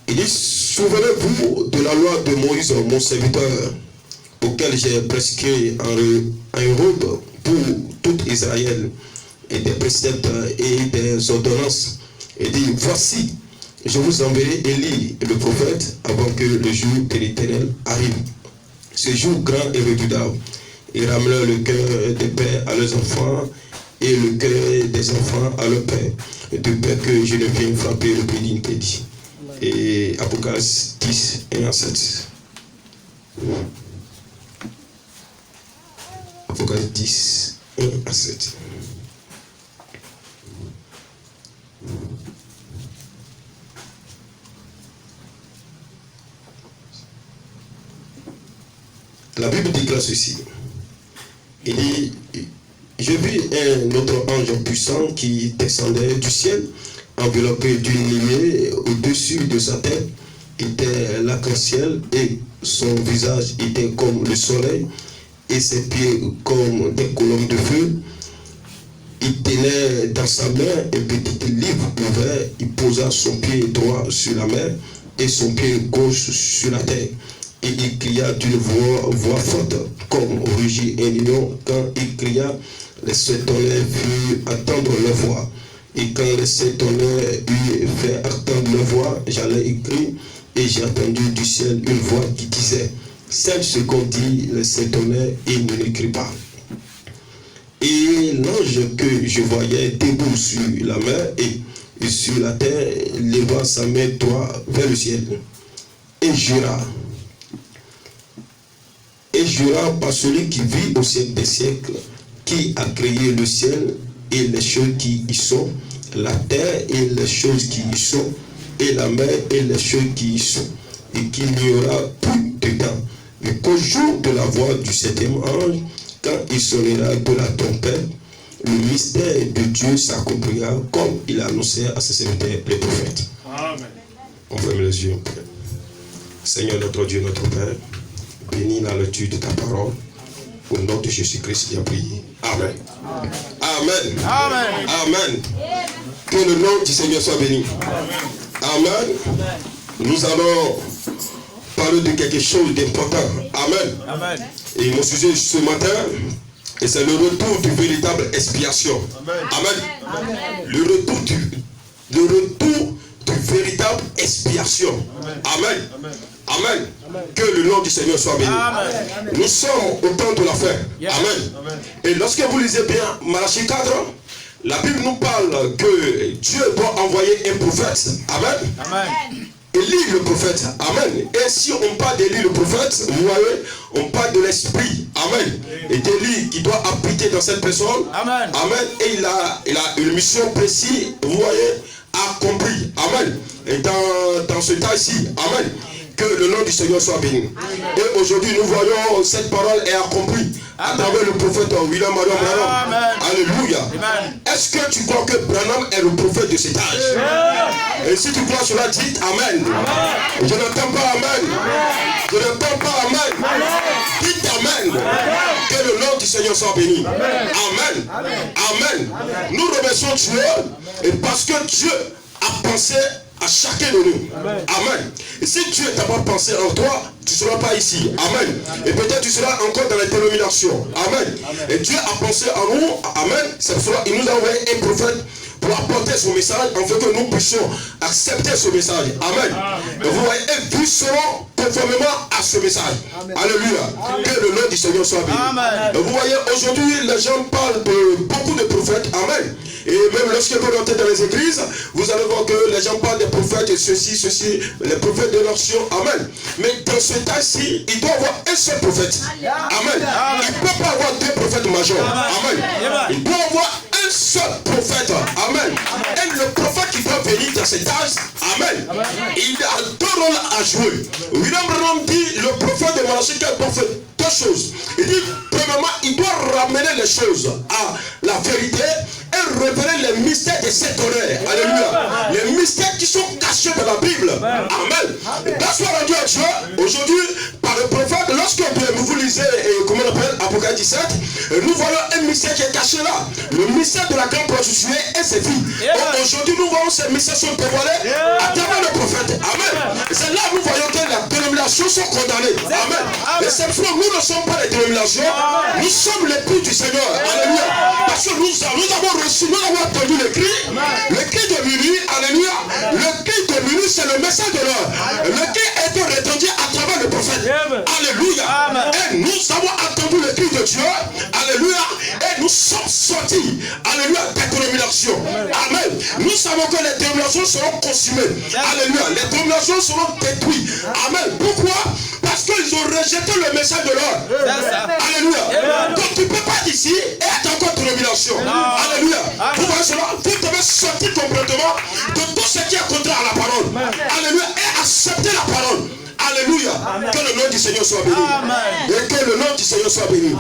il dit: souvenez-vous de la loi de Moïse, mon serviteur, auquel j'ai prescrit un robe pour tout Israël, et des préceptes et des ordonnances. Et dit: voici, je vous enverrai Élie, le prophète, avant que le jour de l'Éternel arrive. Ce jour grand et redoutable. Ils ramènent le cœur des pères à leurs enfants et le cœur des enfants à leur père, de peur que je ne vienne frapper le pays d'Impédie. Et Apocalypse 10, 1 à 7. Apocalypse 10, 1 à 7. La Bible déclare ceci. Il dit, je vis un autre ange puissant qui descendait du ciel, enveloppé d'une lignée au-dessus de sa tête, était l'arc-en-ciel et son visage était comme le soleil et ses pieds comme des colonnes de feu. Il tenait dans sa main un petit livre ouvert, il posa son pied droit sur la mer et son pied gauche sur la terre. Et il cria d'une voix forte, comme rugit un lion. Quand il cria, les sept tonnerres firent entendre leur voix. Et quand les sept tonnerres eurent fait entendre leur voix, j'allais écrire, et j'ai entendu du ciel une voix qui disait, 5 secondes dit les sept tonnerres, et il ne l'écrit pas. Et l'ange que je voyais debout sur la mer et sur la terre, leva sa main droite vers le ciel, et jura. Et jura par celui qui vit au siècle des siècles, qui a créé le ciel et les choses qui y sont, la terre et les choses qui y sont, et la mer et les choses qui y sont, et qu'il n'y aura plus de temps, mais qu'au jour de la voix du septième ange, quand il sonnera de la trompette, le mystère de Dieu s'accomplira comme il annonçait à ses serviteurs les prophètes. Amen. On ferme les yeux. Seigneur notre Dieu, notre Père, bénis la lecture de ta parole. Au nom de Jésus-Christ, j'ai prié. Amen. Amen. Amen. Amen. Que le nom du Seigneur soit béni. Amen. Nous allons parler de quelque chose d'important. Amen. Amen. Et mon sujet ce matin, et c'est le retour du véritable expiation. Amen. Amen. Le retour du véritable expiation. Amen. Amen. Amen. Amen. Que le nom du Seigneur soit béni. Amen. Nous sommes au temps de la fin. Yes. Amen. Amen. Et lorsque vous lisez bien Malachie 4, la Bible nous parle que Dieu doit envoyer un prophète. Amen. Amen. Élie le prophète. Amen. Et si on parle d'Élie le prophète, vous voyez, on parle de l'esprit. Amen. Et d'Élie qui doit habiter dans cette personne. Amen. Amen. Et il a une mission précise, vous voyez, accomplie. Amen. Et dans ce temps ici, amen. Que le nom du Seigneur soit béni. Amen. Et aujourd'hui, nous voyons cette parole est accomplie à travers le prophète William Marion Branham. Alléluia. Est-ce que tu crois que Branham est le prophète de cet âge? Amen. Et si tu crois cela, dites Amen. Amen. Je n'entends pas Amen. Amen. Je n'entends pas Amen. Amen. Dites Amen. Amen. Que le nom du Seigneur soit béni. Amen. Amen. Amen. Amen. Nous remercions Dieu et parce que Dieu a pensé à chacun de nous. Amen. Amen. Et si Dieu n'a pas pensé en toi, tu ne seras pas ici. Amen. Amen. Et peut-être tu seras encore dans la dénomination. Amen. Amen. Et Dieu a pensé en nous. Amen. C'est pour cela qu'il nous a envoyé un prophète pour apporter son message afin que nous puissions accepter ce message. Amen. Amen. Et vous voyez, et vous serons conformément à ce message. Amen. Alléluia. Amen. Que le nom du Seigneur soit béni. Et vous voyez, aujourd'hui, les gens parlent de beaucoup de prophètes. Amen. Et même lorsque vous rentrez dans les églises, vous allez voir que les gens parlent des prophètes et ceci, les prophètes de l'action. Amen. Mais dans ce temps-ci, il doit y avoir un seul prophète. Amen. Amen. Il ne peut pas avoir deux prophètes majeurs. Amen. Amen. Il doit y avoir un seul prophète. Amen. Et le prophète qui doit venir dans cet âge, amen. Amen. Il a deux rôles à jouer. William Branham dit, le prophète de Malachie doit faire deux choses. Il dit, premièrement, il doit ramener les choses à la vérité et révéler les mystères de cette tonnerre. Alléluia. Les mystères qui sont cachés dans la Bible. Amen. Grâce soit rendu à Dieu, aujourd'hui, par le prophète, lorsque vous lisez, comment on appelle, Apocalypse 17, nous voyons un mystère qui est caché là. Le mystère de la grande prostituée et ses filles. Aujourd'hui, nous voyons ces mystères sont dévoilés à travers le prophète. Amen. Et c'est là que nous voyons que les dénominations sont condamnées. Amen. Et c'est pour ça que nous ne sommes pas les dénominations, nous sommes les l'époux du Seigneur. Alléluia. Parce que nous avons reçu, nous avons entendu le cri de minuit. Alléluia. Le cri de minuit, c'est le message de l'heure. Le cri a été rétendu à travers le prophète. Alléluia. Et nous avons entendu le cri de Dieu. Alléluia. Et nous sommes sortis. Alléluia. Des dénominations. Amen. Nous savons que les dénominations seront consumées. Alléluia. Les dénominations seront détruites. Amen. Pourquoi? Parce qu'ils ont rejeté le message de l'heure. Alléluia. Donc tu ne peux pas ici et être encore dénomination. Alléluia. Vous voyez cela? Vous devez sortir complètement de tout ce qui est contraire à la parole. Alléluia. Et accepter la parole. Alléluia. Que le nom du Seigneur soit béni. Et que le nom du Seigneur soit béni.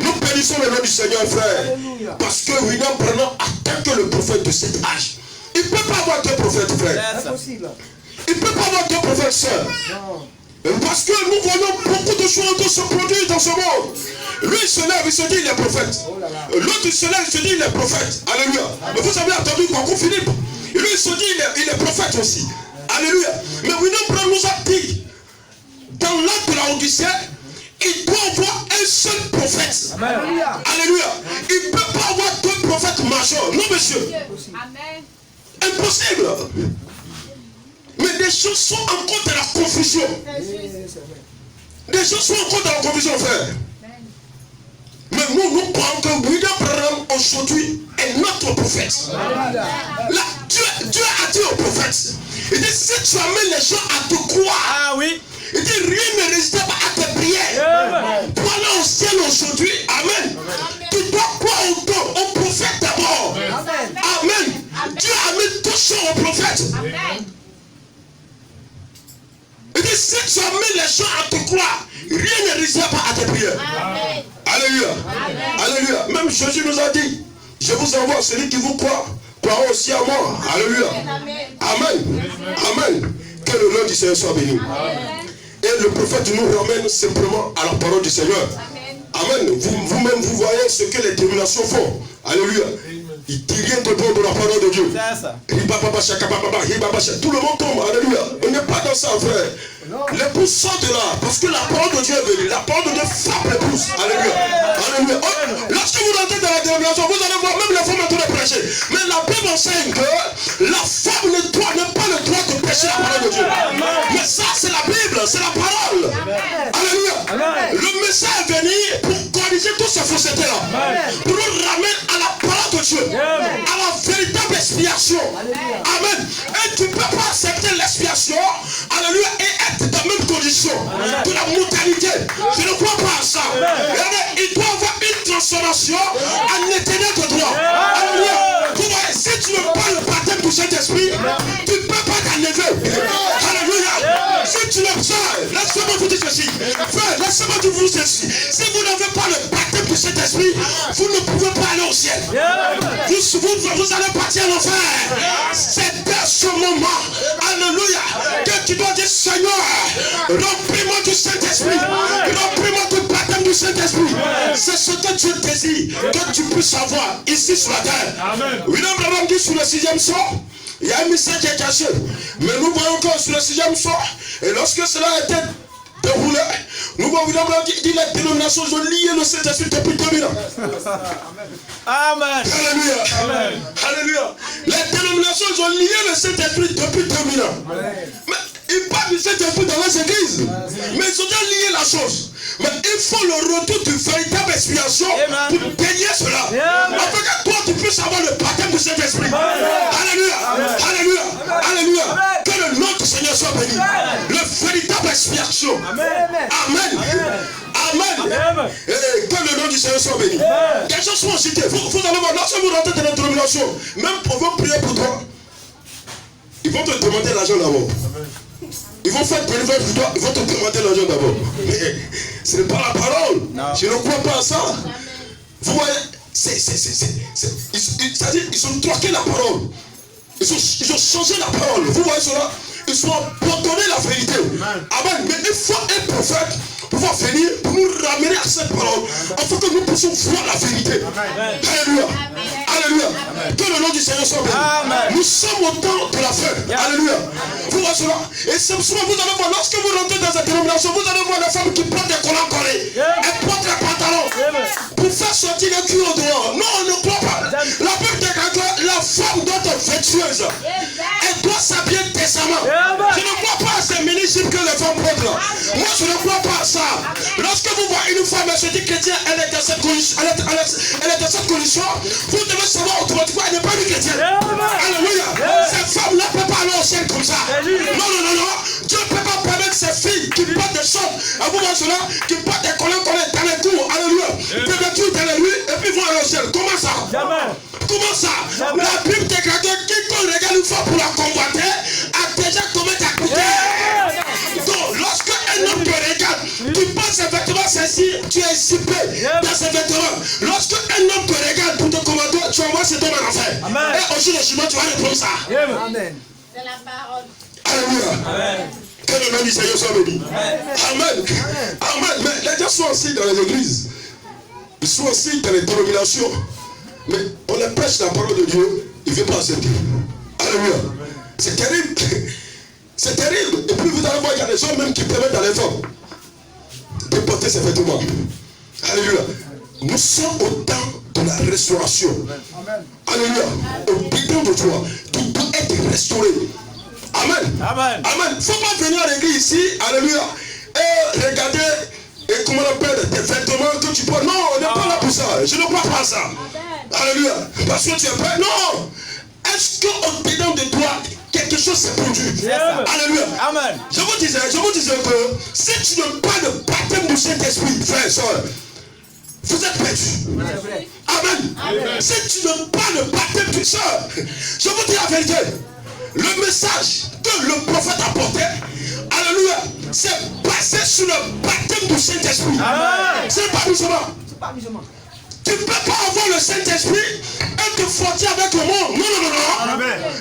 Nous bénissons le nom du Seigneur, frère. Parce que William Branham attend que le prophète de cet âge. Il ne peut pas avoir deux prophètes, frère. Il ne peut pas avoir deux prophètes, sœurs. Parce que nous voyons beaucoup de choses se produire dans ce monde. Lui, il se lève, il se dit, il est prophète. L'autre, il se lève, il se dit, il est prophète. Alléluia. Mais vous avez entendu Kwaku Philippe. Et lui, il se dit, il est prophète aussi. Alléluia. Mais William Branham nous a dit, dans l'âge de la Odyssée, il doit avoir un seul prophète. Alléluia. Il ne peut pas avoir deux prophètes majeurs. Non, monsieur. Amen. Impossible. Mais des choses sont encore de la confusion. Des choses sont encore de la confusion, frère. Mais nous croyons que William Branham aujourd'hui est notre prophète. Là, Dieu a dit au prophète, il dit, si tu amènes les gens à te croire, il dit, rien ne résiste pas à tes prières. Pour aller au ciel aujourd'hui, amen. Tu dois croire au prophète d'abord. Amen. Dieu amène tout ça au prophète. Il dit, si tu amènes les gens à te croire, rien ne résiste pas à tes prières. Alléluia. Alléluia. Même Jésus nous a dit, je vous envoie celui qui vous croit aussi à moi. Alléluia. Amen. Amen. Que le nom du Seigneur soit béni. Et le prophète nous ramène simplement à la parole du Seigneur. Amen. Vous-même, vous voyez ce que les dénominations font. Alléluia. Il dit rien de bon de la parole de Dieu. Tout le monde tombe. Alléluia. On n'est pas dans ça, frère. L'épouse sort de là. Parce que la parole de Dieu est venue. La parole de Dieu frappe l'épouse. Alléluia. Alléluia. Lorsque vous rentrez dans la dénomination, vous allez voir même les femmes en train de prêcher. Mais la Bible enseigne que la femme n'a pas le droit de prêcher la parole de Dieu. Mais ça, c'est la Bible. C'est la parole. Alléluia. Le message est venu pour corriger toutes ces faussetés-là. Pour nous ramener à la parole de Dieu. À la véritable expiation. Amen. Et tu ne peux pas accepter l'expiation. Alléluia. Et être dans la même condition de la mortalité. Je ne crois pas à ça. Il doit y avoir une transformation en éternel de droit. Alléluia. Vous voyez, si tu ne veux pas le baptême du Saint-Esprit, tu ne peux pas t'enlever. Alléluia. Si tu le sais, laissez-moi vous dire ceci. Frère, laissez-moi vous dire ceci. Si vous n'avez pas le baptême du Saint-Esprit, vous ne pouvez pas aller au ciel. Vous allez partir à l'enfer. C'est dès ce moment, alléluia, que tu dois dire, Seigneur, remplis-moi du Saint-Esprit. Remplis-moi du baptême du Saint-Esprit. C'est ce que Dieu désire, que tu puisses savoir ici sur la terre. William Branham dit sur le 6e sort, il y a un mystère qui est caché. Mais nous voyons que sur le 6e sort, et lorsque cela a été déroulé, nous voyons William Branham dit les dénominations ont lié le Saint-Esprit depuis 2000 ans. Amen. Alléluia. Amen. Alléluia. Les dénominations ont lié le Saint-Esprit depuis 2000 ans. Mais ils parlent du Saint-Esprit dans les églises. Mais ils ont déjà lié la chose. Mais il faut le retour d'une véritable expiation pour payer cela. Afin que toi tu puisses avoir le baptême du Saint-Esprit. Alléluia. Alléluia. Alléluia. Que le nom du Seigneur soit béni. Le véritable expiation. Amen. Amen. Et que le nom du Seigneur soit béni. Des gens sont cités. Vous allez voir, lorsque vous rentrez dans la dénomination, même pour vous prier pour toi, ils vont te demander l'argent d'abord. Ils vont faire délivrance pour toi, ils vont te demander l'argent d'abord. Mais ce n'est pas la parole. Je ne crois pas à ça. Vous voyez, c'est-à-dire, ils ont troqué la parole. Ils ont changé la parole. Vous voyez cela? Ils ont abandonné la vérité. Amen. Mais il faut un prophète pour pouvoir venir, pour nous ramener à cette parole, afin que nous puissions voir la vérité. Alléluia. Alléluia. Que le nom du Seigneur soit béni. Nous sommes au temps de la fin. Alléluia. Vous voyez cela? Et c'est souvent, vous allez voir, lorsque vous rentrez dans cette dénomination, vous allez voir des femmes qui portent des collants collés. Elles portent des pantalons pour faire sortir les culs au dehors. Non, on ne croit pas. La Bible dit que la femme doit être vertueuse. Elle doit s'habiller décemment. Je ne crois pas à ces mini-jupes que les femmes portent là. Moi, je ne crois pas à ça. Lorsque vous voyez une femme, elle se dit chrétienne, elle est dans cette condition, elle est dans cette condition, vous devez savoir automatiquement, elle n'est pas une chrétienne. Alléluia. Cette femme ne peut pas aller au ciel comme ça. Non. Dieu ne peut pas permettre ces filles qui portent des choses, à vous voyez cela, qui portent des collants dans les cours. Alléluia. Des vêtements dans les nuits, et puis vont aller au ciel. Comment ça? Comment ça? La Bible déclare que quiconque regarde une femme pour la convoiter a déjà commis ta côté. Donc, lorsque un homme te regarde, ainsi, tu es zippé dans ses vêtements. Lorsque un homme te regarde pour te commander, tu envoies cet homme en enfer. Et au jour de jugement, tu vas répondre ça. Amen. C'est la parole. Alléluia. Amen. Que le nom du Seigneur soit béni. Amen. Amen. Mais les gens sont aussi dans les églises. Ils sont aussi dans les dénominations. Mais on les prêche la parole de Dieu, ils ne veulent pas accepter. Alléluia. C'est terrible. C'est terrible. Et puis vous allez voir, il y a des gens même qui permettent à les femmes de porter ces vêtements. Alléluia. Nous sommes au temps de la restauration. Alléluia. Au bidon de toi, tu dois être restauré. Amen. Amen. Amen. Il ne faut pas venir à l'église ici, alléluia, et regarder, et comment on appelle, tes vêtements que tu portes. Non, on n'est pas là pour ça. Je ne crois pas ça. Alléluia. Parce que tu es prêt. Non. Est-ce qu'au dedans de toi, quelque chose s'est produit? Alléluia. Amen. Je vous disais que si tu n'as pas de baptême du Saint-Esprit, frère et soeur, vous êtes perdus. Amen. Si tu n'as pas le baptême du soeur, je vous dis la vérité. Le message que le prophète a porté, alléluia, c'est basé sur le baptême du Saint-Esprit. C'est pas musulman. Tu ne peux pas avoir le Saint-Esprit et te frotter avec le monde. Non.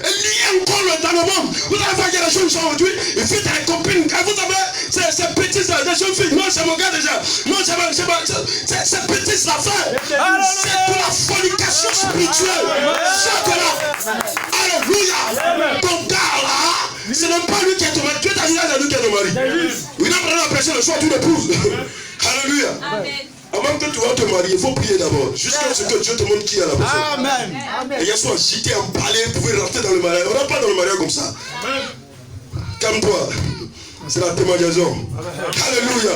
Et lier encore dans le monde. Vous allez voir, il y a des jeunes gens aujourd'hui, ils font des copines. Vous savez, ces petites, des jeunes filles. Non, c'est mon gars déjà. Non, c'est petites affaires. C'est de la fornication spirituelle. C'est de la. Alléluia. Ton gars là, ce n'est pas lui qui est ton mari. Tu es ta c'est lui qui est ton mari. Il n'a pas prêché le soir, tu l'épouses. Alléluia. Amen. Avant que tu vas te marier, il faut prier d'abord. Jusqu'à ce que Dieu te montre qui est la personne. Amen. Et il y a soit agité, emballé, vous pouvez rentrer dans le mariage. On ne rentre pas dans le mariage comme ça. Calme-toi. C'est la témoignation. Alléluia.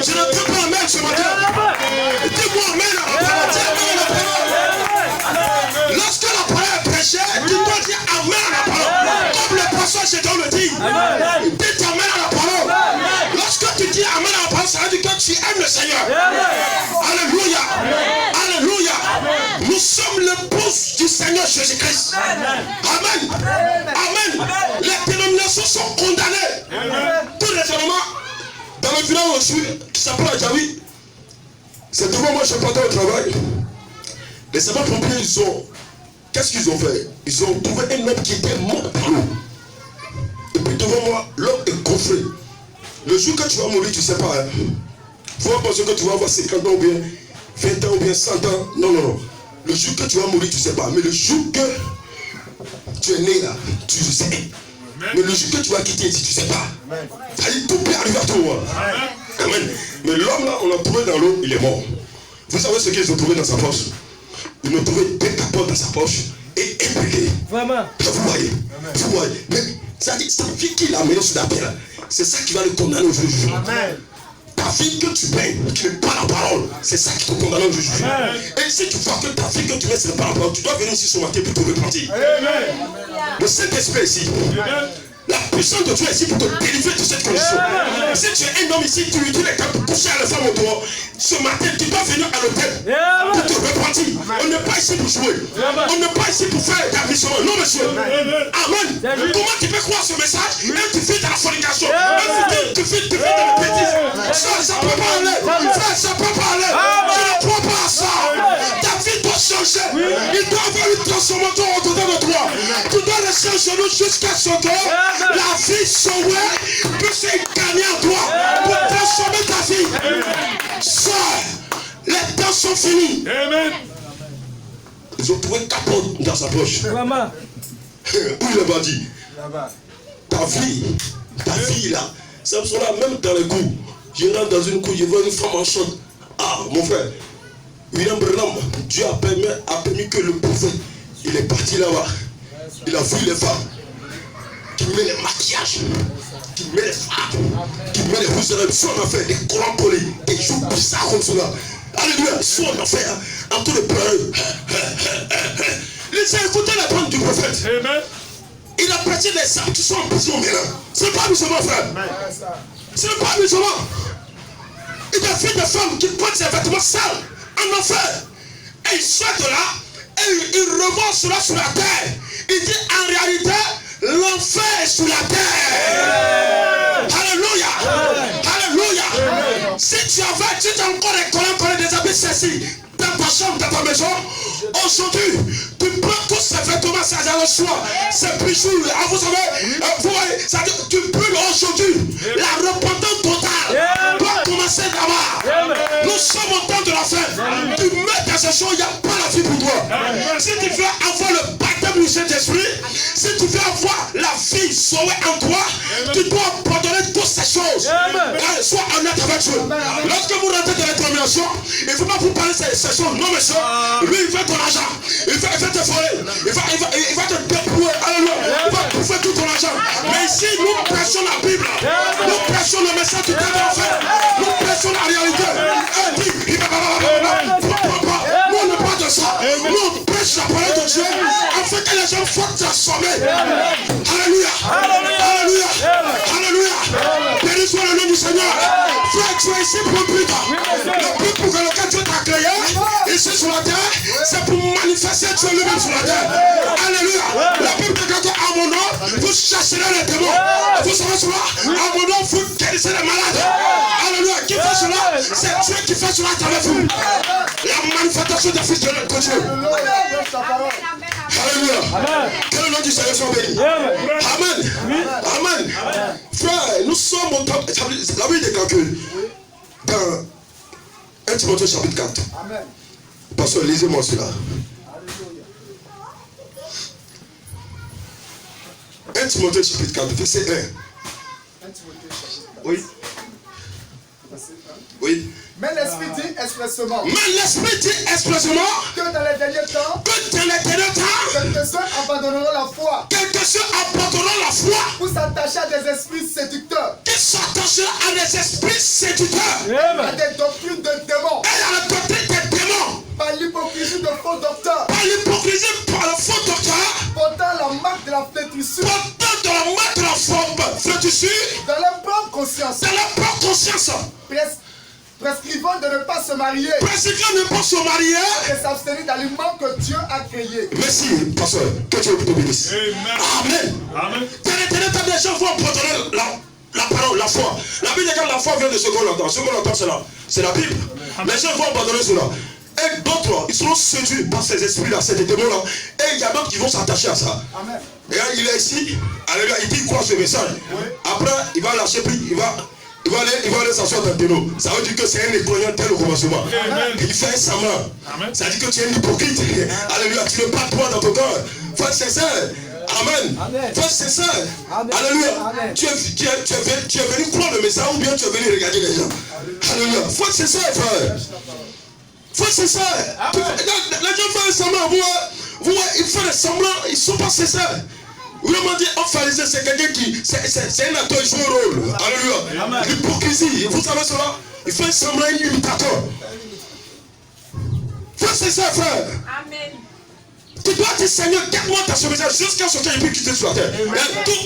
Je ne peux pas amen ce matin. Dis-moi amen à la parole. Dis amen à la parole. Lorsque la parole est prêchée, tu dois dire amen à la parole. Comme le pasteur Chétan le dit. Dis amen à la parole. Lorsque tu dis amen à la parole, ça veut dire que tu aimes le Seigneur. Alléluia. Alléluia. Nous sommes l'épouse du Seigneur Jésus-Christ. Amen. Amen. Les dénominations sont condamnées. Tous les éléments dans le village où je suis, qui s'appelle Adjawi, c'est devant moi, je partais au travail. Les sapeurs-pompiers, qu'est-ce qu'ils ont fait? Ils ont trouvé un homme qui était mort par l'eau. Et puis devant moi, l'homme est coffré. Le jour que tu vas mourir, tu ne sais pas. Il faut pas penser que tu vas avoir 50 ans ou bien 20 ans ou bien 100 ans. Non. Le jour que tu vas mourir, tu ne sais pas. Mais le jour que tu es né là, tu le sais. Mais le jour que tu vas quitter ici, tu ne sais pas. Ça dit, tout peut arriver à tout moment. Amen. Mais l'homme là, on l'a trouvé dans l'eau, il est mort. Vous savez ce qu'ils ont trouvé dans sa poche? Ils ont trouvé 2 capotes dans sa poche et imbriqué. Vraiment. Vous voyez. Mais ça dit, sa vie qu'il a menée sur la terre, c'est ça qui va le condamner au jour du jugement. Ta vie que tu mets, qui n'est pas la parole, c'est ça qui te condamne au jour du jugement. Et si tu vois que ta vie que tu mets, ce n'est pas la parole, tu dois venir ici ce matin pour te repentir. Le Saint-Esprit ici. La puissance de Dieu est ici pour te délivrer de cette condition. Si tu es un homme ici, tu utilises les temps pour coucher à la femme au dehors. Ce matin, tu dois venir à l'hôtel pour te repentir. On n'est pas ici pour jouer. On n'est pas ici pour faire établissement. Non, monsieur. Amen. Comment tu peux croire ce message? Et tu fais de la fornication. Tu fais de la bêtise. Ça ne peut pas aller. Frère, ça ne peut pas aller. Je ne crois pas à ça. Ta vie doit changer. Il doit y avoir une transformation au-dedans de toi. Tu dois rester en genoux jusqu'à ce que la vie sauvée puisse gagner en toi pour transformer ta vie. Sœur, les temps sont finis. Amen. Ils ont trouvé 4 potes dans sa poche. Vraiment. Où il est bâti? Ta vie là, c'est pour cela, même dans les coups, je rentre dans une cour, je vois une femme en chante. Ah, mon frère, William Branham, Dieu a permis que le prophète, il est parti là-bas. Il a vu les femmes qui met les maquillages, qui met les femmes, qui met les rouges, sont en affaire, des collants collés, des joues bizarres comme cela. Alléluia, ils sont en affaire, en train de pleurer. Laissez écouter la parole du prophète. Amen. Il a prêché les âmes qui sont en prison maintenant. Ce n'est pas musulman, frère. Ce n'est pas musulman. Il a fait des femmes qui portent ses vêtements sales en enfer. Et il sort de là, et il remonte cela sur la terre. Il dit en réalité, l'enfer est sur la terre. Alléluia. Alléluia. Si tu as encore des collègues des habits ceci dans ta chambre, dans ta maison, aujourd'hui, tu prends tous ces vêtements, ces accessoires, ces bijoux, vous savez, vous voyez, tu brûles aujourd'hui. La repentance totale doit commencer là-bas. Nous sommes au temps de la fin. Tu mets dans ces choses, il n'y a pas la vie pour toi. Si tu veux avoir le baptême du Saint-Esprit, si tu veux avoir la vie sauvée en toi, tu dois abandonner toutes ces choses. Sois honnête avec Dieu. Lorsque vous rentrez dans la termination, il ne faut pas vous parler de ces choses. Non, monsieur, lui, il veut ton argent. Il va te voler. Il va te dépouiller. Alléluia. Il va bouffer tout ton argent. Mais ici, nous prêchons la Bible. Nous prêchons le message du temps de l'enfer. Nous prêchons la réalité. Nous, on ne parle pas de ça. Nous, on prêche la parole de Dieu afin que les gens soient transformés. Alléluia. Alléluia. Alléluia. Béni soit le nom du Seigneur. Frère, tu es ici pour le but. Le but pour lequel Dieu t'a créé, ici sur la terre, c'est pour manifester Dieu lui-même sur la terre. Alléluia. La Bible dit qu'à mon nom, vous chasserez les démons. Vous savez cela? À mon nom, vous guérissez les malades. Alléluia. Qui fait cela? C'est Dieu qui fait cela avec vous. La manifestation des fils de Dieu. Alléluia. Que le nom du Seigneur soit béni. Amen. Amen. Frère, nous sommes au temps. La Bible déclare que dans 1 Timothée chapitre 4. Amen. Pasteur, lisez-moi cela. 1 Timothée chapitre 4, verset 1. Oui. Oui. Mais l'Esprit dit expressement. Que dans les derniers temps. Quelques-uns abandonneront la foi. Pour s'attacher à des esprits séducteurs. À des doctrines de démons. Par l'hypocrisie de faux docteurs. Portant la marque de la flétrissure. Dans leur propre conscience. Prescrivant de ne pas se marier. Et s'abstenir d'aliments que Dieu a créés. Merci, pasteur. Que Dieu vous bénisse. Amen. Les gens vont abandonner la parole, la foi. La Bible dit que la foi vient de ce qu'on entend. Ce qu'on entend, c'est la Bible. Les gens vont abandonner cela. Et d'autres, ils seront séduits par ces esprits-là, ces démons-là. Et il y a d'autres qui vont s'attacher à ça. Amen. Et là, il est ici. Alléluia. Il dit quoi ce message? Après, il va lâcher prise. Il va aller s'asseoir dans le télo. Ça veut dire que c'est un écloyant tel au commencement. Il fait un semblant. Ça veut dire que tu es un hypocrite. Alléluia. Tu ne parles pas dans ton cœur. Frère, c'est ça. Amen. Frère, c'est ça. Alléluia. Tu es venu croire le message ou bien tu es venu regarder les gens. Alléluia. Frère, c'est ça, frère. Frère, c'est ça. Les gens font un semblant. Vous voyez, ils font des semblants. Ils ne sont pas sincères. Vraiment dit, un pharisien, c'est quelqu'un qui. C'est un acteur, il joue un rôle. Alléluia. L'hypocrisie, vous savez cela? Il fait semblant, un imitateur. Frère, c'est ça, frère. Amen. Tu dois dire, Seigneur, garde-moi dans ce message jusqu'à ce qu'il puisse quitter sur la terre.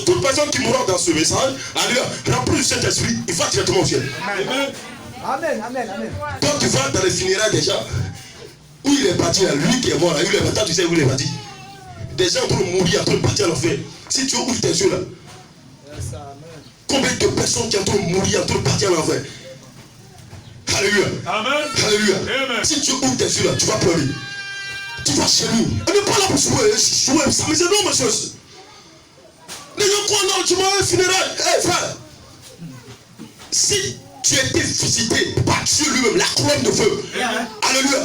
Toute personne qui mourra dans ce message, alléluia, remplie du Saint-Esprit, il va directement au ciel. Amen. Donc tu vas dans les funérailles déjà. Où il est parti, là, lui qui est mort, là, il est parti, tu sais où il est parti. Des gens vont mourir en train de partir à l'enfer. Si tu ouvres tes yeux là, combien de personnes qui sont en train de mourir en train de partir à l'enfer? Alléluia. Amen. Alléluia. Amen. Si tu ouvres tes yeux là, tu vas pleurer. Tu vas chez lui. On n'est pas là pour jouer, s'amuser, non, monsieur. Les gens croient, non, tu m'as un funérail. Hé, frère. Si tu étais visité par Dieu lui-même, la couronne de feu. Alléluia.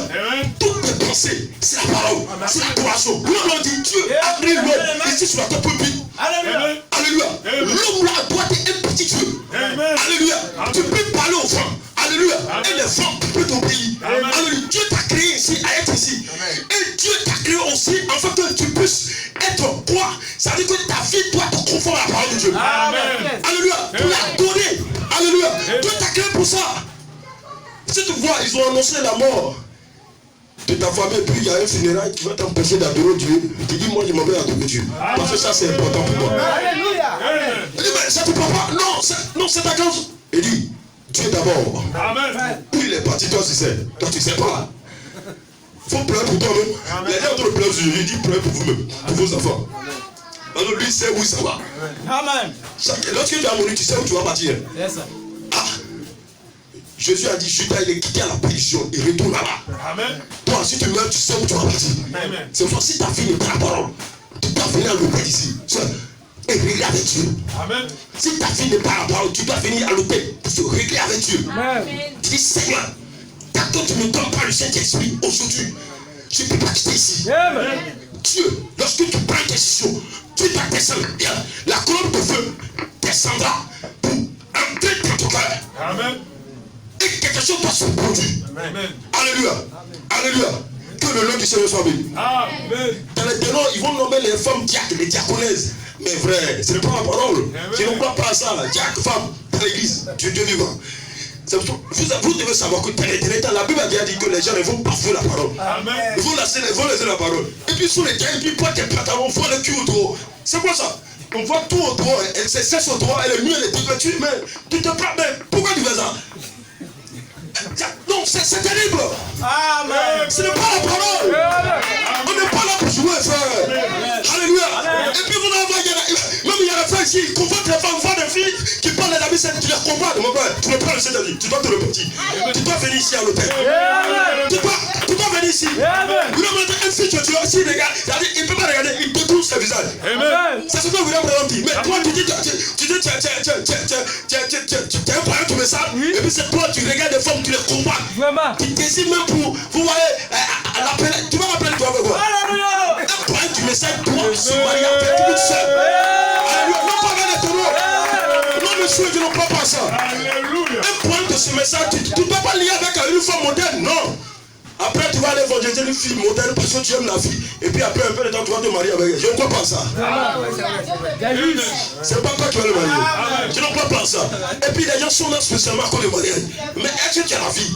Toutes tes pensées, c'est la parole, c'est l'adoration. L'homme dit Dieu a créé l'homme ici sur la terre publique. Alléluia. L'homme là doit être un petit Dieu. Alléluia. Tu peux parler aux femmes. Alléluia. Et les femmes peuvent t'obéir. Alléluia. Dieu t'a créé ici à être ici. Et Dieu t'a créé aussi afin que tu puisses être quoi? Ça veut dire que ta vie doit te conformer à la parole de Dieu. Alléluia. Pour l'adorer. Alléluia. Dieu t'a créé pour ça. Si tu vois, ils ont annoncé la mort de ta famille, puis il y a un funérail qui va t'empêcher d'adorer Dieu. Tu dis, moi je m'en vais adorer Dieu. Parce que ça c'est important pour moi. Alléluia. Il dit, mais ça te prend pas. Non, c'est ta cause. Il dit, Dieu d'abord. Puis il est parti, toi tu sais. Toi tu sais pas. Faut pleurer pour toi-même. Il y a des autres pleurs sur lui, il dit, pleurez pour vous-même, pour vos enfants. Parce que lui sait où ça va. Amen. Lorsque tu as mourir, tu sais où tu vas partir. Jésus a dit, Judas, il est quitté à la prison, il retourne là-bas. Amen. Toi, si tu meurs, tu sais où tu vas partir. C'est pour ça, si ta fille n'est pas la parole, tu dois venir à l'hôtel ici. Et régler avec Dieu. Amen. Si ta fille n'est pas la parole, tu dois venir à l'hôtel pour se régler avec Dieu. Amen. Tu dis, Seigneur, tant que tu ne me donnes pas le Saint-Esprit aujourd'hui, je ne peux pas quitter ici. Amen. Dieu, lorsque tu prends une décision, tu dois descendre. La colonne de feu descendra pour entrer dans ton cœur. Amen. Et quelque chose doit se produire. Amen. Alléluia. Alléluia. Que le nom du Seigneur soit béni. Amen. Dans les dénoms, ils vont nommer les femmes diacres, les diaconesses. Mais vrai, ce n'est pas la parole. Amen. Je ne crois pas à ça. Diacre, femme, dans l'église, Dieu vivant. Vous devez savoir que dans les temps, la Bible a dit que les gens ne vont pas faire la parole. Amen. Ils vont laisser la parole. Et puis sur les terres, et puis pas des pantalons, on voit le cul au dos. C'est quoi ça? On voit tout au dos, elle se cesse au dos, elle est nue, elle est dévêtue, mais tu te prends, mais pourquoi tu fais ça? Non, c'est terrible. Amen. Ce n'est pas la parole. On n'est pas là pour jouer, frère. Alléluia. Et puis vous n'avez même il y a des frères ici, qui convoquent les femmes, voient des filles qui parlent de la vie, tu les comprends, mon frère. Tu ne prends le Saint-Esprit, tu dois te répéter. Tu dois venir ici à l'hôtel. Tu dois venir ici. Vous devez mettre une fille, tu vois, si il regarde, il ne peut pas regarder, il détourne son visage. C'est ce que William Branham dit. Mais toi, tu dis, tu es un parent, tu mets ça, et puis c'est toi, tu regardes des femmes, tu les combats. Tu décides même pour, vous voyez, tu vas rappeler toi avec quoi? Un point du message doit se marier avec une seule. Alléluia. Non pas avec les tonneaux. Non, monsieur, je ne crois pas ça. Alléluia. Un point de ce message, tu ne dois pas lier avec une femme moderne, non. Après, tu vas aller évangéliser une fille moderne parce que tu aimes la fille. Et puis après, un peu de temps, tu vas te marier avec elle. Je ne crois pas ça. C'est pas toi qui vas le marier. Je ne crois pas ça. Et puis les gens sont là spécialement pour le mariage. Mais est-ce que tu as la vie?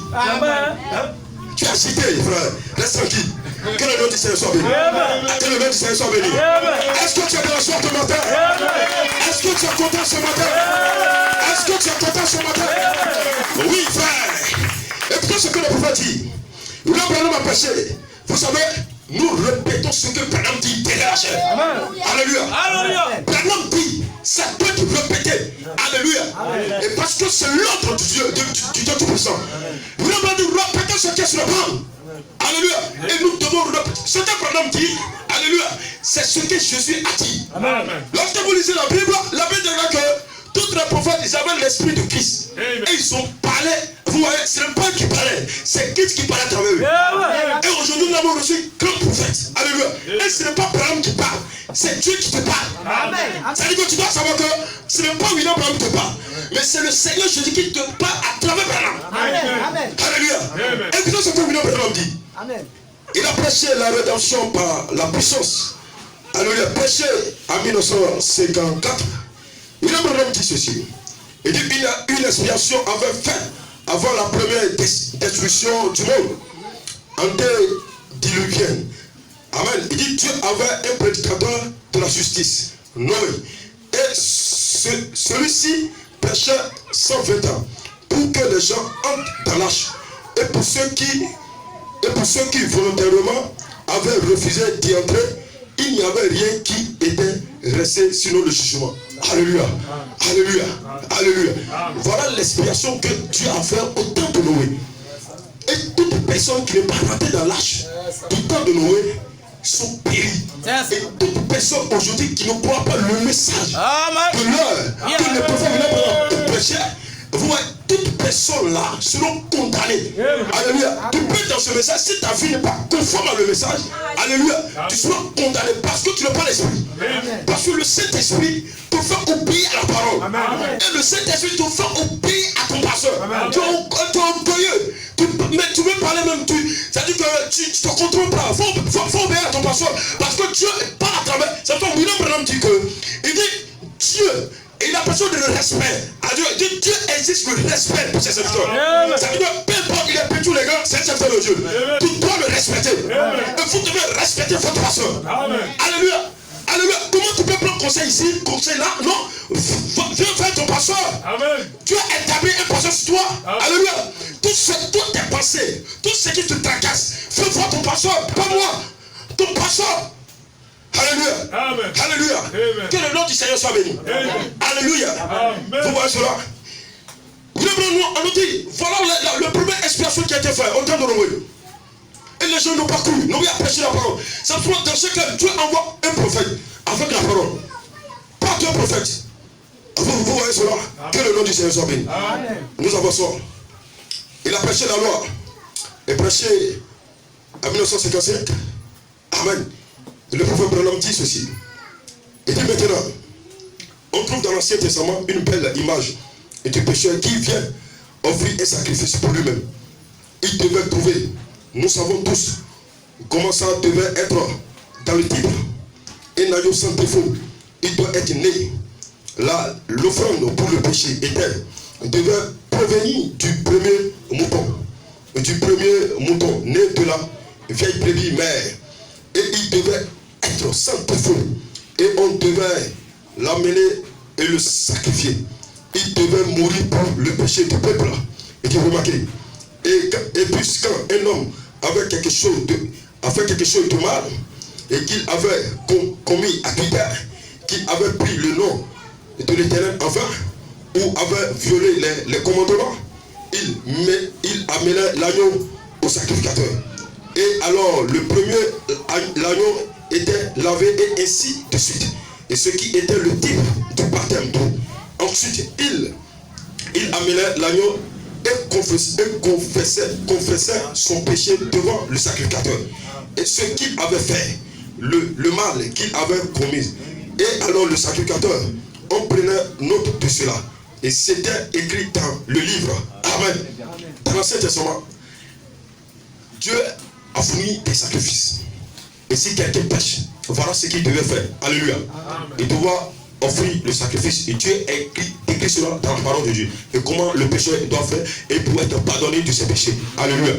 Tu as cité, frère. Reste tranquille. Que le nom du Seigneur soit béni. Que le nom du Seigneur soit béni. Est-ce que tu es de la joie ce matin? Est-ce que tu es content ce matin? Est-ce que tu es content ce matin? Oui, frère. Écoutez ce que le prophète dit. Là, Branham a péché. Vous savez, nous répétons ce que Branham dit derrière la chair. Alléluia. Branham dit, c'est toi qui répéter. Alléluia. Et parce que c'est l'ordre du Dieu Tout-Puissant. Branham a dit, répétons ce qu'est sur le plan. Alléluia. Et nous devons répéter. Ce que Branham dit, alléluia, c'est ce que Jésus a dit. Amen. Lorsque vous lisez la Bible dit que tous les prophètes, ils avaient l'esprit de Christ. Amen. Et ils ont parlé. Vous voyez, ce n'est pas eux qui parlaient, c'est Christ qui parlait à travers eux. Et aujourd'hui, nous avons reçu grand prophète. Alléluia. Et ce n'est pas Branham qui parle, c'est Dieu qui te parle. Ça veut dire que tu dois savoir que ce n'est pas William Branham qui te parle, mais c'est le Seigneur Jésus qui te parle à travers Branham. Alléluia. Écoutez ce que William Branham dit. Amen. Il a prêché la rédemption par la puissance. Alléluia. Prêché en 1954. William Branham dit ceci. Il dit qu'il y a une expiation avait fait avant la première destruction du monde, antédiluvienne. Amen. Il dit Dieu avait un prédicateur de la justice, Noé. Et celui-ci prêchait 120 ans pour que les gens entrent dans l'arche. Et pour ceux qui volontairement avaient refusé d'y entrer, il n'y avait rien qui était resté sinon le jugement. Alléluia. Alléluia. Alléluia. Voilà l'expiation que Dieu a fait au temps de Noé. Et toutes les personnes qui ne sont pas rentrées dans l'arche du temps de Noé sont péries. Et toutes les personnes aujourd'hui qui ne croient pas le message de l'heure que les prophètes prêchaient, vous voyez, toutes personnes là seront condamnées. Alléluia. Tu peux dans ce message, si ta vie n'est pas conforme à le message, alléluia, tu seras condamné parce que tu n'as pas l'esprit. Parce que le Saint-Esprit te fait obéir à la parole. Et le Saint-Esprit te fait obéir à ton pasteur. Tu es orgueilleux. Mais tu veux parler même, c'est-à-dire que tu ne te contrôles pas. Il faut obéir à ton pasteur. Parce que Dieu parle à travers. C'est pourquoi William Branham dit que, il dit, Dieu, et il a besoin de le respect. Dieu existe le respect pour ses serviteurs. Ça veut dire que peu importe il est petit ou les gars, c'est un serviteur de Dieu. Tu dois le respecter. Et vous devez respecter votre pasteur. Alléluia. Alléluia. Comment tu peux prendre conseil ici, conseil là? Non. Viens faire ton pasteur. Dieu a établi un pasteur sur toi. Alléluia. Toutes tes pensées, tout ce qui te tracasse, fais voir ton pasteur, pas moi. Ton pasteur. Alléluia. Amen. Alléluia. Amen. Que le nom du Seigneur soit béni. Amen. Alléluia. Amen. Vous voyez cela? Le Lève-nous, on nous dit, voilà le premier expiation qui a été fait au temps de Noé. Et les gens n'ont pas cru, n'ont pas prêché la parole. Ça se trouve dans ce cas, Dieu envoie un prophète avec la parole. Pas qu'un prophète. Vous voyez cela? Que le nom du Seigneur soit béni. Nous avançons. Il a prêché la loi. Et prêché en 1955. Amen. Et le prophète Branham dit ceci. Il dit maintenant, on trouve dans l'Ancien Testament une belle image du pécheur qui vient offrir un sacrifice pour lui-même. Il devait trouver, nous savons tous, comment ça devait être dans le type. Un agneau sans défaut, il doit être né. Là, l'offrande pour le péché devait provenir du premier mouton. Du premier mouton né de la vieille brebis mère. Et il devait être sans défaut. Et on devait l'amener et le sacrifier. Il devait mourir pour le péché du peuple. Et vous remarquez. Et puisqu'un homme avait quelque chose de mal, et qu'il avait commis adultère, qu'il avait pris le nom de l'Éternel enfin, ou avait violé les commandements, il amenait l'agneau au sacrificateur. Et alors le premier l'agneau était lavé et ainsi de suite. Et ce qui était le type du baptême d'eau. Ensuite, il amenait l'agneau et confessait son péché devant le sacrificateur. Et ce qu'il avait fait, le mal qu'il avait commis. Et alors le sacrificateur, on prenait note de cela. Et c'était écrit dans le livre. Amen. Dans l'Ancien Testament, Dieu a fourni des sacrifices. Et si quelqu'un pêche, voilà ce qu'il devait faire. Alléluia. Il doit offrir le sacrifice. Et Dieu a écrit cela dans la parole de Dieu. Et comment le pécheur doit faire et pour être pardonné de ses péchés. Alléluia.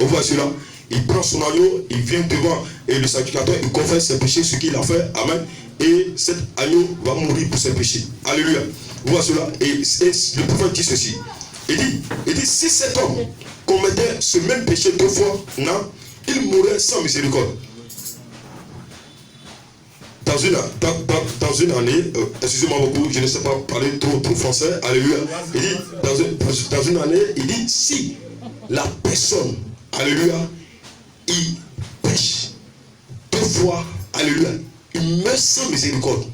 On voit cela. Il prend son agneau, il vient devant et le sacrificateur, il confesse ses péchés, ce qu'il a fait. Amen. Et cet agneau va mourir pour ses péchés. Alléluia. On voit cela. Et le prophète dit ceci. Il dit si cet homme commettait ce même péché deux fois, non, il mourrait sans miséricorde. Dans une année, excusez-moi beaucoup, je ne sais pas parler trop français, alléluia. Il dit, dans une année, il dit, si la personne, alléluia, il pêche deux fois, alléluia, il meurt sans miséricorde.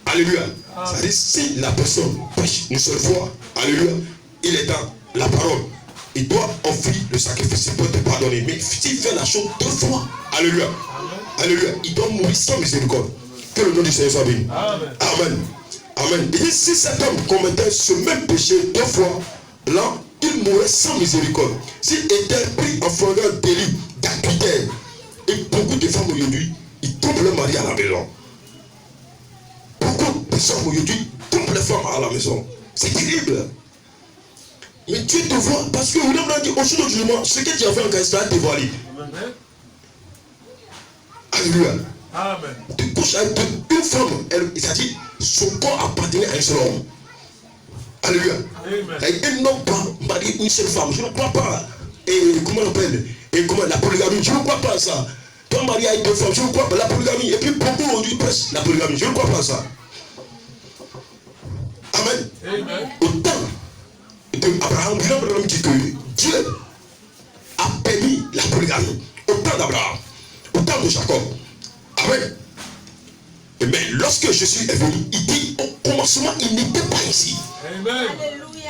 Alléluia. C'est-à-dire, si la personne pêche une seule fois, alléluia, il est dans la parole. Il doit offrir le sacrifice pour te pardonner. Mais s'il fait la chose deux fois, alléluia, alléluia, il doit mourir sans miséricorde. Que le nom du Seigneur soit béni. Amen. Amen. Il dit, si cet homme commettait ce même péché deux fois, là, il mourrait sans miséricorde. S'il était pris en flagrant délit d'adultère, et beaucoup de femmes aujourd'hui, ils trompent leur mari à la maison. Beaucoup de femmes aujourd'hui trompent les femmes à la maison. C'est terrible. Mais Dieu te voit, parce que vous l'avez dit, au jour du jugement, ce que tu as fait en Christ, tu as dévoilé. Alléluia. Amen. Tu couches avec une femme, c'est-à-dire son corps appartenait à un seul homme. Alléluia. Et un homme pas marié une seule femme, je ne crois pas. Et comment on appelle? Et comment la polygamie, je ne crois pas à ça. Toi marié avec deux femmes, je ne crois pas la polygamie. Et puis beaucoup aujourd'hui pressent la polygamie, je ne crois pas à ça. Amen. Autant que Abraham dit que Dieu a permis la polygamie. Autant d'Abraham, autant de Jacob. Amen. Mais lorsque Jésus est venu, il dit au commencement, il n'était pas ici. Amen.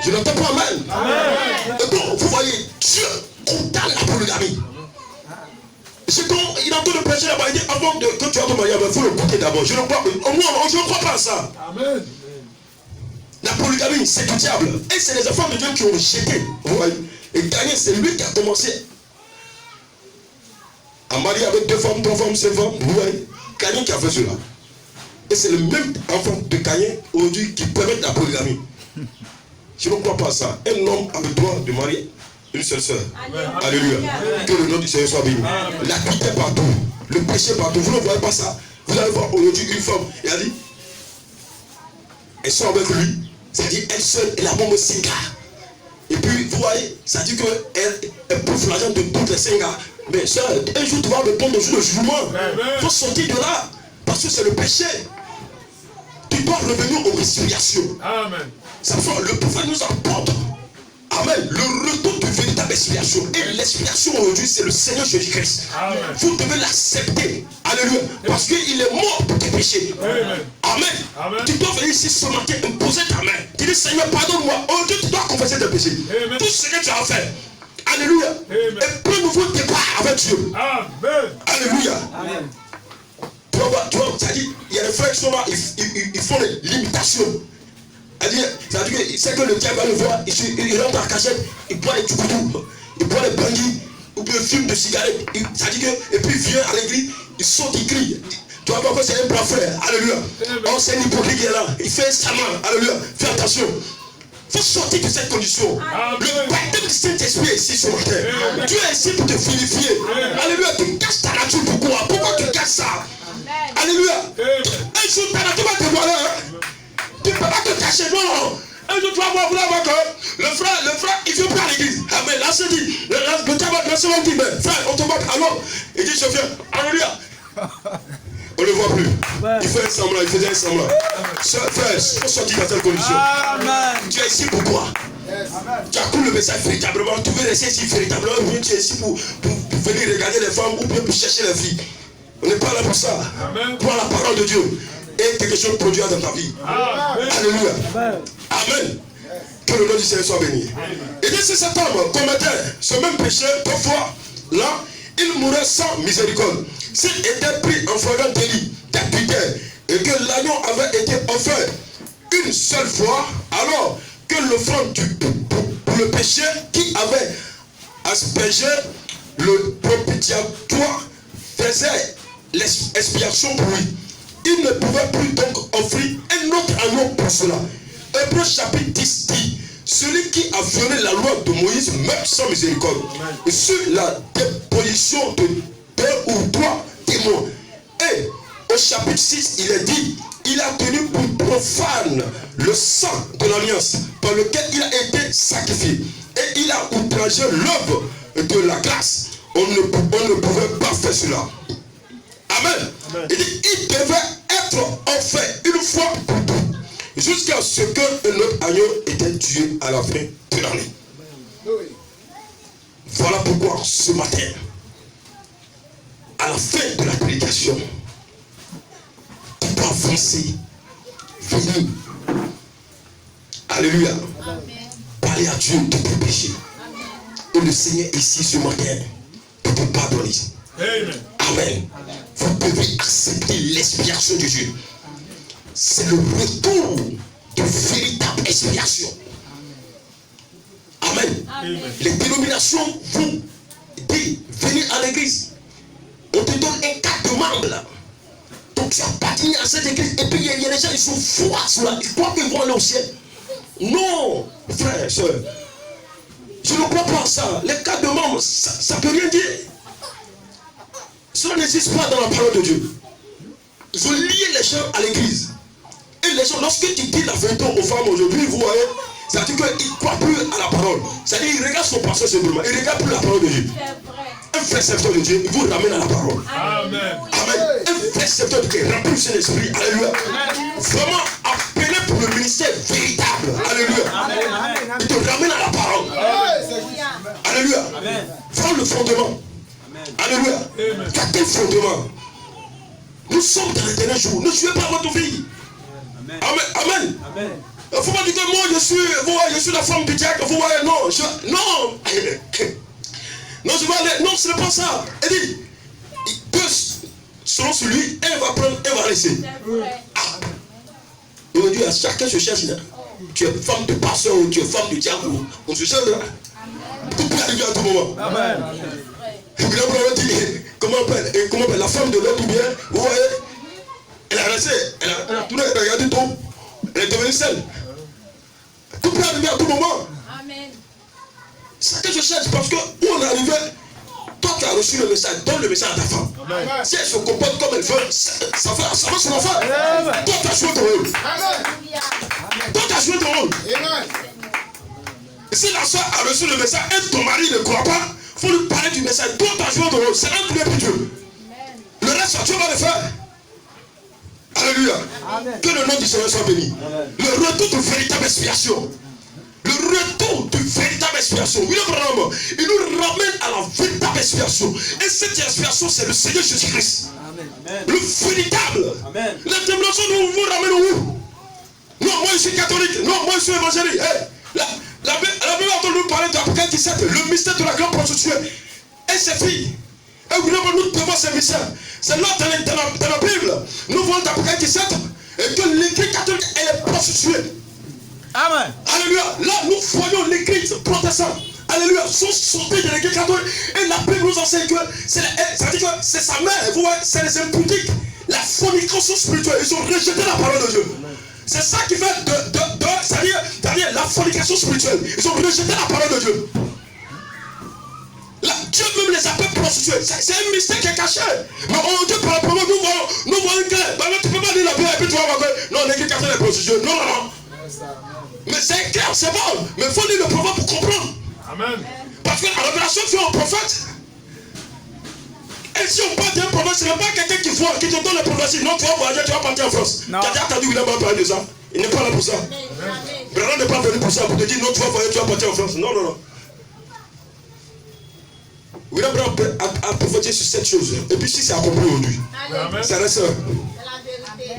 Je n'entends pas amen. Amen. Et donc, vous voyez, Dieu condamne la polygamie. C'est comme il entend le prêcher là-bas, il dit avant que tu aies ton mariage, il faut le goûter d'abord. Je ne crois pas à ça. Amen. La polygamie, c'est du diable. Et c'est les enfants de Dieu qui ont jeté. Vous voyez. Et Daniel, c'est lui qui a commencé à marier avec deux femmes, trois femmes, cinq femmes. Vous voyez. Caïn qui a fait cela. Et c'est le même enfant de Caïn aujourd'hui qui permet la polygamie. Je ne crois pas à ça. Un homme a le droit de marier une seule sœur. Alléluia. Que le nom du Seigneur soit béni. La pitié partout. Le péché partout. Vous ne voyez pas ça. Vous allez voir aujourd'hui une femme. Et elle dit, elles sont avec lui. C'est-à-dire, elle seule, elle a même 5 gars. Et puis, vous voyez, ça dit qu'elle bouffe l'argent de toutes les 5 gars. Mais ça, un jour, tu vas répondre au jour de jugement. Il faut sortir de là. Parce que c'est le péché. Tu dois revenir aux respirations. Amen. Le prophète nous apporte, amen, le retour de véritable expiation. Et l'expiation aujourd'hui, c'est le Seigneur Jésus-Christ. Vous devez l'accepter. Alléluia. Parce qu'il est mort pour tes péchés. Amen. Tu dois venir ici ce matin et me poser ta main. Tu dis, Seigneur, pardonne-moi. Aujourd'hui, tu dois confesser tes péchés. Tout ce que tu as fait. Alléluia. Et prends un nouveau départ avec Dieu. Alléluia. Tu vois, c'est-à-dire, il y a des frères qui sont là, ils font l'imitation. C'est-à-dire qu'il sait que le diable va le voir, il rentre en cachette, il boit les tchoukoudou, il boit les bangui, ou bien fume de cigarette. C'est-à-dire que, et puis il vient à l'église, il saute, il crie. Tu vas voir que c'est un bras frère. Alléluia. Oh, c'est un hypocrite qui est là. Il fait un serment. Alléluia. Fais attention. Il faut sortir de cette condition. Le baptême du Saint-Esprit est ici ce matin. Dieu est ici pour te vérifier. Alléluia. Tu casses ta nature. Pourquoi tu casses ça? Alléluia. Un jour, ta nature va te voir. Tu ne peux pas te cacher, non. Un jour, tu vas voir que le frère, il ne vient plus à l'église. Amen. Là, c'est dit. Le diable, le dit, mais frère, on te voit. Alors, il dit, je viens. Alléluia. On ne le voit plus. Il fait un semblant, il faisait un semblant. Frère, il faut sortir dans cette condition. Tu es ici pour quoi? Tu as couru le message véritablement. Tu veux rester ici véritablement. Ou bien tu es ici pour venir regarder les femmes ou bien pour chercher les filles. On n'est pas là pour ça. Pour la parole de Dieu. Et quelque chose produira dans ta vie. Alléluia. Amen. Que le nom du Seigneur soit béni. Et dès cet homme commettait ce même péché, parfois, là, il mourait sans miséricorde. S'il était pris en flagrant délit d'adultère et que l'agneau avait été offert une seule fois, alors que l'offrande pour le péché qui avait aspergé le propitiatoire faisait l'expiation pour lui, il ne pouvait plus donc offrir un autre agneau pour cela. Hébreux chapitre 10 dit, celui qui a violé la loi de Moïse meurt sans miséricorde. Et sur la déposition de 2 ou 3 témoins. Et au chapitre 6, il est dit, il a tenu pour profane le sang de l'alliance par lequel il a été sacrifié. Et il a outragé l'œuvre de la grâce. On ne pouvait pas faire cela. Amen. Il dit, il devait être offert une fois pour tout, jusqu'à ce que notre agneau était tué à la fin de l'année. Voilà pourquoi ce matin, à la fin de la prédication, tu dois avancer, venir. Alléluia. Parler à Dieu de tes péchés. Et le Seigneur est ici ce matin pour te pardonner. Amen. Vous devez accepter l'expiation de Dieu. C'est le retour de véritable expiation. Amen. Les dénominations vous disent, venez à l'église. On te donne un carte de membre. Donc tu appartiens à cette église. Et puis il y a des gens, ils sont froids sur la. Ils croient qu'ils vont aller au ciel. Non, frère, soeur. Je ne crois pas à ça. Les cartes de membre, ça ne peut rien dire. Cela n'existe pas dans la parole de Dieu. Ils ont lié les gens à l'église. Et les gens, lorsque tu dis la vérité aux femmes aujourd'hui, vous voyez, c'est-à-dire qu'ils ne croient plus à la parole. C'est-à-dire qu'ils regardent son pasteur simplement. Ils ne regardent plus la parole de Dieu. Un vrai serviteur de Dieu, il vous ramène à la parole. Amen. Amen. Un vrai serviteur de Dieu, rempli de Saint-Esprit. Alléluia. Vraiment appelé pour le ministère véritable. Alléluia. Il te ramène à la parole. Alléluia. Prends le fondement. Alléluia. Quel fondement? Nous sommes dans les derniers jours. Ne tuez pas votre fille. Amen. Amen. Il ne faut pas dire que moi je suis la femme du diable. Vous voyez, non. Non. Non, je vais aller. Non, ce n'est pas ça. Elle dit, selon celui, elle va prendre, elle va laisser. Aujourd'hui, chacun se cherche là. Tu es femme de pasteur ou tu es femme de diable. On se cherche là. Tout peut arriver à tout moment. Amen. Comment appelle la femme de l'autre ou bien, vous voyez, elle a resté, elle a tourné, elle a regardé tout, elle est devenue seule. Tout peut arriver à tout moment. Amen. C'est que je cherche parce que où on est arrivé, toi qui as reçu le message, donne le message à ta femme. Amen. Si elle se comporte comme elle veut, ça va son enfant. Toi tu as joué ton rôle. Toi tu as joué ton rôle. Et si la soeur a reçu le message et ton mari ne croit pas, il faut lui parler du message. Toi, tu as joué ton rôle. C'est un plus Dieu. Le reste, Dieu va le faire. Alléluia. Amen. Que le nom du Seigneur soit béni. Le retour de véritable expiation. Le retour de véritable expiation. William Branham, il nous ramène à la véritable expiation. Et cette expiation, c'est le Seigneur Jésus-Christ. Le véritable. La témoignage nous vous ramène où? Non, moi je suis catholique. Non, moi je suis évangélique. Hey, la Bible a entendu nous parler d'Apocalypse 17, le mystère de la grande prostituée et ses filles. Et nous devons ces mystères. C'est là dans la Bible. Nous voyons d'Apocalypse 17 et que l'église catholique elle est prostituée. Amen. Alléluia. Là, nous voyons l'église protestante. Alléluia. Sont sortis de l'église catholique. Et la Bible nous enseigne que c'est sa mère. Vous voyez, c'est les impudiques. La fornication spirituelle. Ils ont rejeté la parole de Dieu. C'est ça qui fait c'est-à-dire la fornication spirituelle. Ils ont rejeté la parole de Dieu. Là, Dieu même les appelle prostituées. C'est un mystère qui est caché. Mais aujourd'hui, par rapport à nous voyons que tu ne peux pas dire la Bible et puis tu vas voir que non, l'église catholique est prostituée. Non, non, non. Mais c'est clair, c'est bon. Mais il faut lire le prophète pour comprendre. Amen. Parce que la révélation fait un prophète. Et si on parle d'un prophète, ce n'est pas quelqu'un qui te donne la prophétie. Non, tu vas voyager, tu vas partir en France. Tu as déjà entendu William parler de ça. Il n'est pas là pour ça. Bernard n'est pas venu pour ça, pour te dire non, tu vas voyager, tu vas partir en France. Non, non, non. William a prophétisé sur cette chose. Et puis si c'est accompli aujourd'hui, c'est la sœur.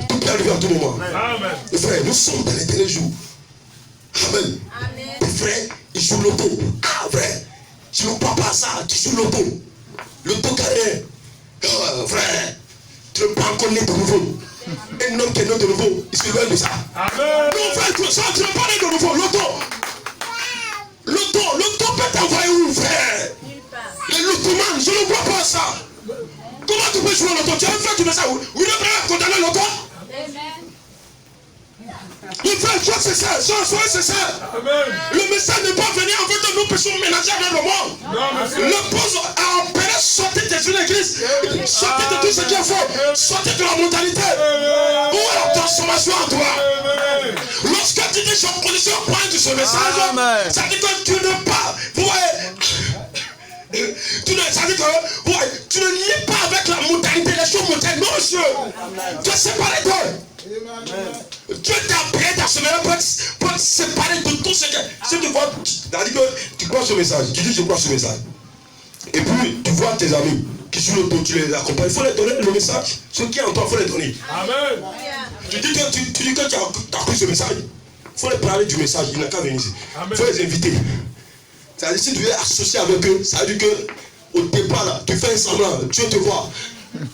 Tout peut arriver à tout moment. Amen. Les frères, nous sommes dans les derniers jours. Amen. Les frères, ils jouent l'auto. Ah, vrai. Tu ne crois pas à ça, tu joues l'auto. L'auto carré. Oh, frère, tu ne peux pas encore né de nouveau. Un homme qui est né de nouveau, il se loin de ça. Amen. Non, frère, tu ne peux pas né de nouveau. L'auto peut t'envoyer où, frère? Les lotomans, je ne crois pas à ça. Comment tu peux jouer l'auto? Tu as fait, tu fais ça. Oui, le frère, condamner l'auto. Le frère, toi c'est ça, c'est ça. Le message n'est pas venu en fait de nous puissions ménager avec le monde. Le pose a empêché sortir de l'église, sortir de tout ce qui est faux, sortir de la mentalité. Où est la transformation en toi? Lorsque tu dis je produis un point de ce message, ça dit que tu ne pas. Vous voyez, ça dit que tu ne lis pas avec la mentalité, les choses montaines. Non, monsieur. Tu es séparé d'eux. Dieu t'a appelé dans ce message pour te séparer de tout ce que. Si tu vois, c'est-à-dire que tu crois ce message, tu dis je crois ce message. Et puis tu vois tes amis qui sont le dos, tu les accompagnes. Il faut les donner le message. Ce qui est en toi, il faut les donner. Amen. Tu dis que tu as pris ce message. Il faut les parler du message. Il n'a qu'à venir ici. Il faut les inviter. C'est-à-dire si tu es associé avec eux, ça veut dire qu'au départ, là, tu fais un semblant. Dieu te voit.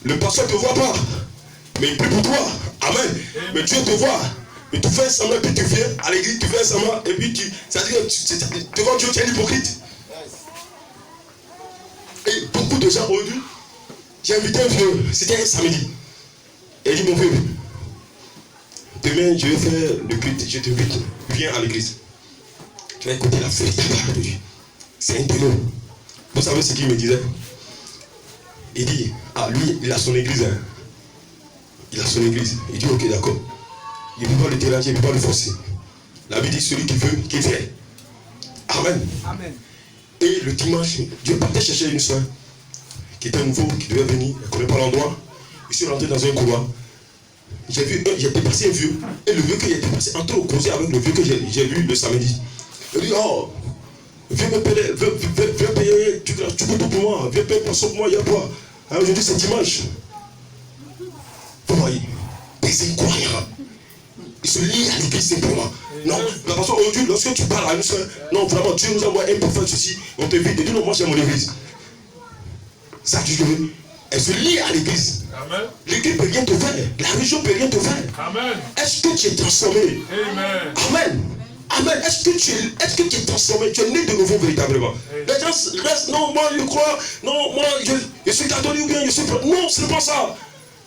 Le pasteur ne te voit pas. Mais il prie pour toi. Amen. Mais Dieu te voit. Mais tu fais un semblant, puis tu viens à l'église, tu fais un semblant, et puis c'est-à-dire que devant Dieu, tu es un hypocrite. Et beaucoup de gens aujourd'hui, j'ai invité un vieux, c'était un samedi. Et il dit mon vieux, demain je vais faire le culte, je t'invite, viens à l'église. Tu vas écouter la véritable parole de Dieu. C'est un démon. Vous savez ce qu'il me disait? Il dit, ah lui, il a son église. Hein. Il a son église. Il dit, ok, d'accord. Il ne peut pas le déranger, il ne peut pas le forcer. La Bible dit, celui qui veut, qui fait. Amen. Amen. Et le dimanche, Dieu partait chercher une soeur qui était nouveau, qui devait venir. Elle ne connaît pas l'endroit. Je suis rentré dans un couloir. J'ai dépassé un vieux. Et le vieux que j'ai dépassé, en train de causer avec le vieux que j'ai vu le samedi. Il dit, oh, viens me payer, viens payer, tu peux tout pour moi, viens payer pour moi, il y a quoi. Aujourd'hui c'est dimanche. Vous voyez, des incroyables. Ils se lient à l'église simplement. Non, parce qu'aujourd'hui, lorsque tu parles à une soeur, non, vraiment, Dieu nous envoie un prophète ceci, on te vide, et dis non, moi j'ai mon église. Ça, tu veux. Elle se lie à l'église. L'église ne peut rien te faire. La religion ne peut rien te faire. Amen. Est-ce que tu es transformé? Amen. Amen. Amen. Est-ce que tu es transformé? Tu es né de nouveau véritablement. Les gens restent, non, moi je crois, non, moi je suis catholique ou bien je suis. Non, ce n'est pas ça.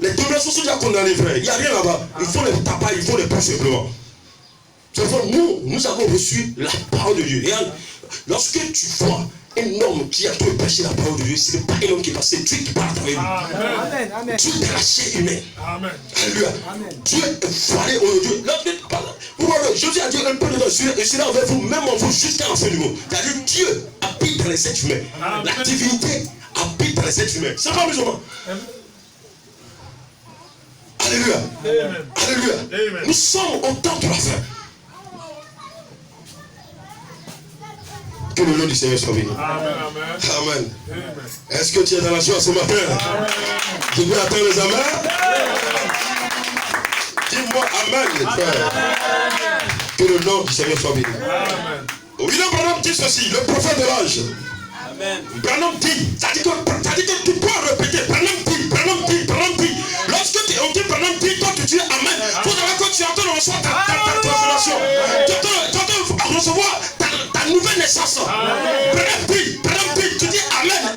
Les dominations sont déjà condamnées, frère. Il n'y a rien là-bas. Il faut les taper, il faut les pousser simplement. Nous avons reçu la parole de Dieu. Et lorsque tu vois un homme qui a trop prêché la parole de Dieu, ce n'est pas un homme qui est passé, Dieu qui parle avec lui. Amen. Amen. Dieu est la chair humaine. Amen. Alléluia. Dieu est voilé aujourd'hui. Jésus a dit un peu dedans, je suis là avec vous, même en vous, jusqu'à la fin du monde. C'est-à-dire Dieu habite dans les êtres humains. La divinité habite dans les êtres humains. C'est pas musulman. Alléluia. Alléluia. Nous sommes au temps de la fin. Que le nom du Seigneur soit béni. Amen. Est-ce que tu es dans la joie ce matin? Tu veux attendre les amens? Dis-moi amen, frère. Que le nom du Seigneur soit béni. William Branham dit ceci, le prophète de l'âge. Branham dit, ça dit que tu peux répéter. Branham dit. Lorsque on dit Branham dit, toi tu dis amen. Faut savoir que tu entends recevoir ta transformation. Tu entends recevoir ta nouvelle naissance. Branham dit, tu dis amen.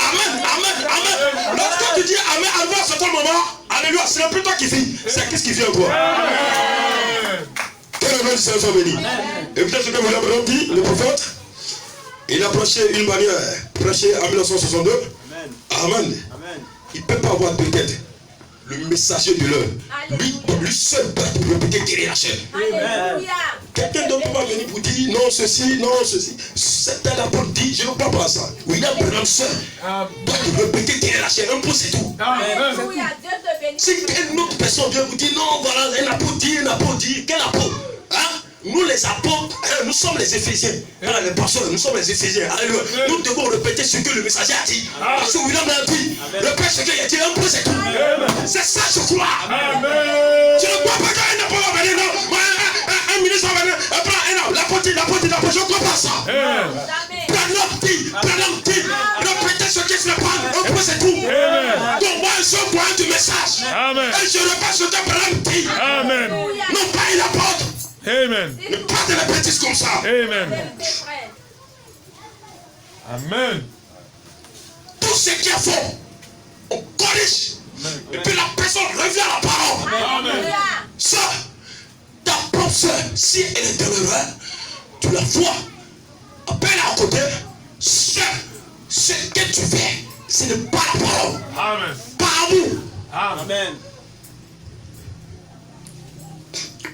Lorsque tu dis amen, à un certain moment, alléluia, ce n'est plus toi qui vis, c'est Christ qui vit en toi. Que le nom du Seigneur soit béni. Et peut-être ce que William Branham dit, le prophète, il a prêché une manière, prêché en 1962. Amen. Il ne peut pas avoir deux têtes. Le messager de l'heure, lui seul doit répéter quelle est la chair. Quelqu'un d'autre peut pas venir pour dire non ceci. C'est un apôtre dit, je ne parle pas à ça. William Branham seul doit répéter quelle est la chair. Un peu c'est tout. Si une autre personne vient vous dire non, voilà, un apôtre dit, quel apôtre? Nous les apôtres, nous sommes les Éphésiens. Les pasteurs, nous sommes les Éphésiens. Alléluia. Nous devons répéter ce que le messager a dit. Parce que William a dit, répète ce qu'il a dit, un peu c'est tout. C'est ça je crois. Je ne crois pas qu'un apôtre va venir, non. Un ministre va venir, l'apôtre, je ne crois pas ça. Branham dit, répétez ce que je vais prendre, un peu c'est tout. Donc moi je crois du message. Et je répète ce que Branham dit. Non pas une apôtre. Amen. Ne pas de la bêtise comme ça. Amen. Amen. Tout ce qui est faux, on corrige. Et puis la personne revient à la parole. Amen. Ça, ta propre soeur, si elle est dans l'erreur, tu la vois. Appelle à côté. Ce que tu fais, ce n'est pas la parole. Amen. Par amour. Amen.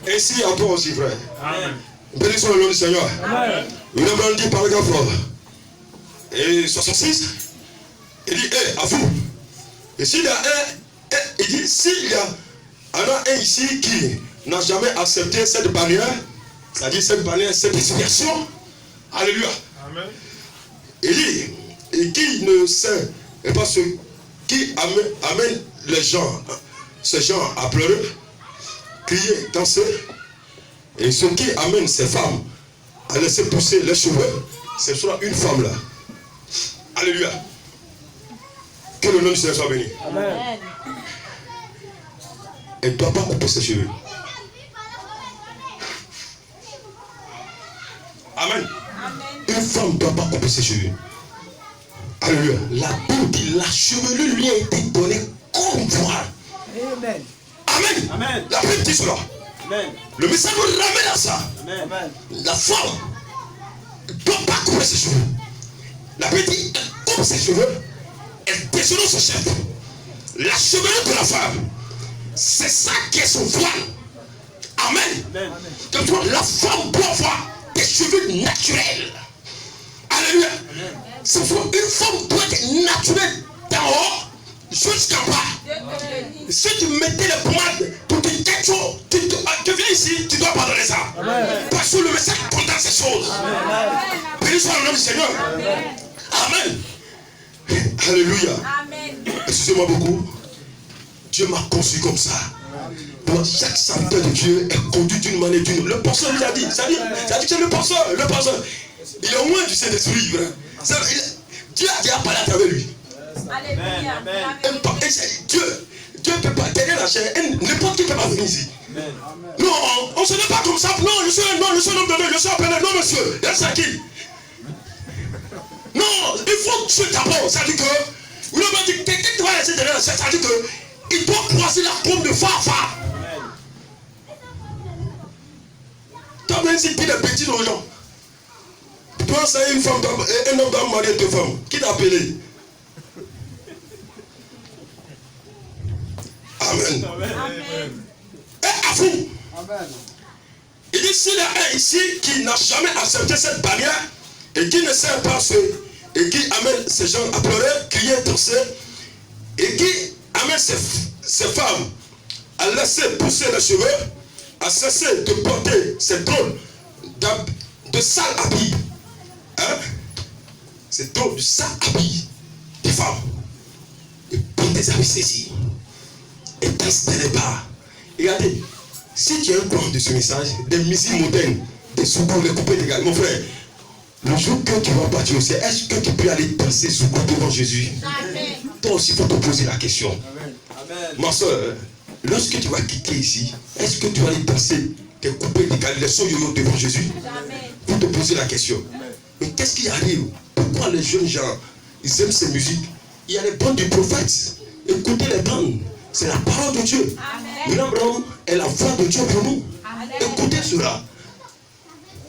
Ainsi à toi aussi, frère. Amen. Bénissons le nom du Seigneur. Amen. Il a dit paragraphe 66. Il dit, à vous. Et s'il y a il dit, s'il y a un ici qui n'a jamais accepté cette bannière, c'est-à-dire cette bannière, cette expiation, alléluia. Amen. Il dit, et qui ne sait pas ce qui amène les gens, ces gens à pleurer, crier, danser, et ce qui amène ces femmes à laisser pousser les cheveux, ce sera une femme là. Alléluia. Que le nom du Seigneur soit béni. Amen. Elle ne doit pas couper ses cheveux. Amen. Une femme ne doit pas couper ses cheveux. Alléluia. La Bible dit, la chevelure lui a été donnée comme voile. Amen. Amen. Amen. La Bible dit cela. Amen. Le message nous ramène à ça. Amen. La femme ne doit pas couper ses cheveux. La Bible dit, elle coupe ses cheveux, elle déshonore son chef. La chevelure de la femme, c'est ça qui est son voile. Amen. Amen. Donc, la femme doit avoir des cheveux naturels. Alléluia. Une femme doit être naturelle d'en haut jusqu'en bas. Si tu mettais les pommades pour te quelque chose, tu viens ici, tu dois pardonner ça. Amen. Parce que le message condamne ces choses. Béni soit le nom du Seigneur. Amen. Alléluia. Excusez-moi beaucoup. Dieu m'a conçu comme ça. Pour chaque serviteur de Dieu est conduit d'une manière d'une autre. Le pasteur lui a dit, ça dit que c'est le pasteur. Il est au moins du Saint-Esprit. Dieu a déjà parlé à travers lui. Alléluia. Dieu ne peut pas derrière la chair. N'importe qui ne peut pas venir ici. Amen. Non, on ne se met pas comme ça. Non, je suis un homme de Dieu, je suis appelé. Non, monsieur, il y a ça qui. Non, il faut tuer d'abord. Ça dit que, vous l'avez dit, quelqu'un qui va laisser derrière la chair, ça dit que, il doit croiser la pompe de phare. Tu as bien ici, puis des bêtises aux gens. Toi, c'est une femme, un homme doit marier deux femmes. Qui t'a appelé? Amen. Amen. Et à vous. Amen. Il dit, s'il y a un ici qui n'a jamais accepté cette bannière et qui ne sait pas ce, et qui amène ces gens à pleurer, crier, danser, et qui amène ces femmes a laissé pousser les cheveux, a cessé de porter ces drôles de sales habits. Hein? Ces drôles de sales habits des femmes. Et porte des habits saisis. Et danse dans les bars. Regardez, si tu es un courant de ce message, des musiques modernes, des soukous, les coupés légales, mon frère, le jour que tu vas partir au ciel, est-ce que tu peux aller danser soukous devant Jésus? Amen. Toi aussi, il faut te poser la question. Amen. Ma soeur, lorsque tu vas quitter ici, est-ce que tu vas aller danser des coupés légales, les sons yo-yo devant Jésus? Il faut te poser la question. Amen. Mais qu'est-ce qui arrive? Pourquoi les jeunes gens, ils aiment ces musiques? Il y a les bandes du prophète. Écoutez les bandes. C'est la parole de Dieu. L'abraham est la voix de Dieu pour nous. Amen. Écoutez cela.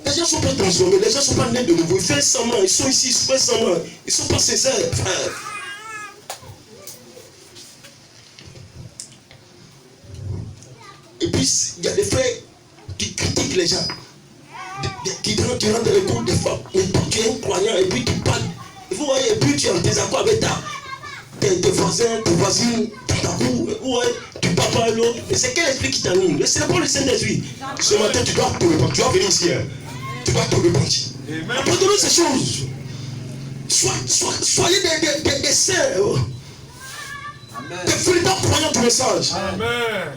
Les gens ne sont pas transformés, les gens ne sont pas nés de nouveau. Ils font semblant, ils sont ici, ils font semblant. Ils ne sont pas sincères, frère. Et puis, il y a des frères qui critiquent les gens. Qui rentrent dans les cours des femmes. Mais toi, tu es un croyant et puis tu parles. Vous voyez, et puis tu es en désaccord avec tes voisins, tes voisines. Ouais, tu parles pas à l'autre. Mais c'est quel esprit qui t'anime? C'est pas le Saint-Esprit. Ce matin, tu dois te repentir. Tu dois venir ici. Hein. Tu dois te repentir. Abandonnez ces choses. Soyez des saints. Des véritables croyants du message. Amen.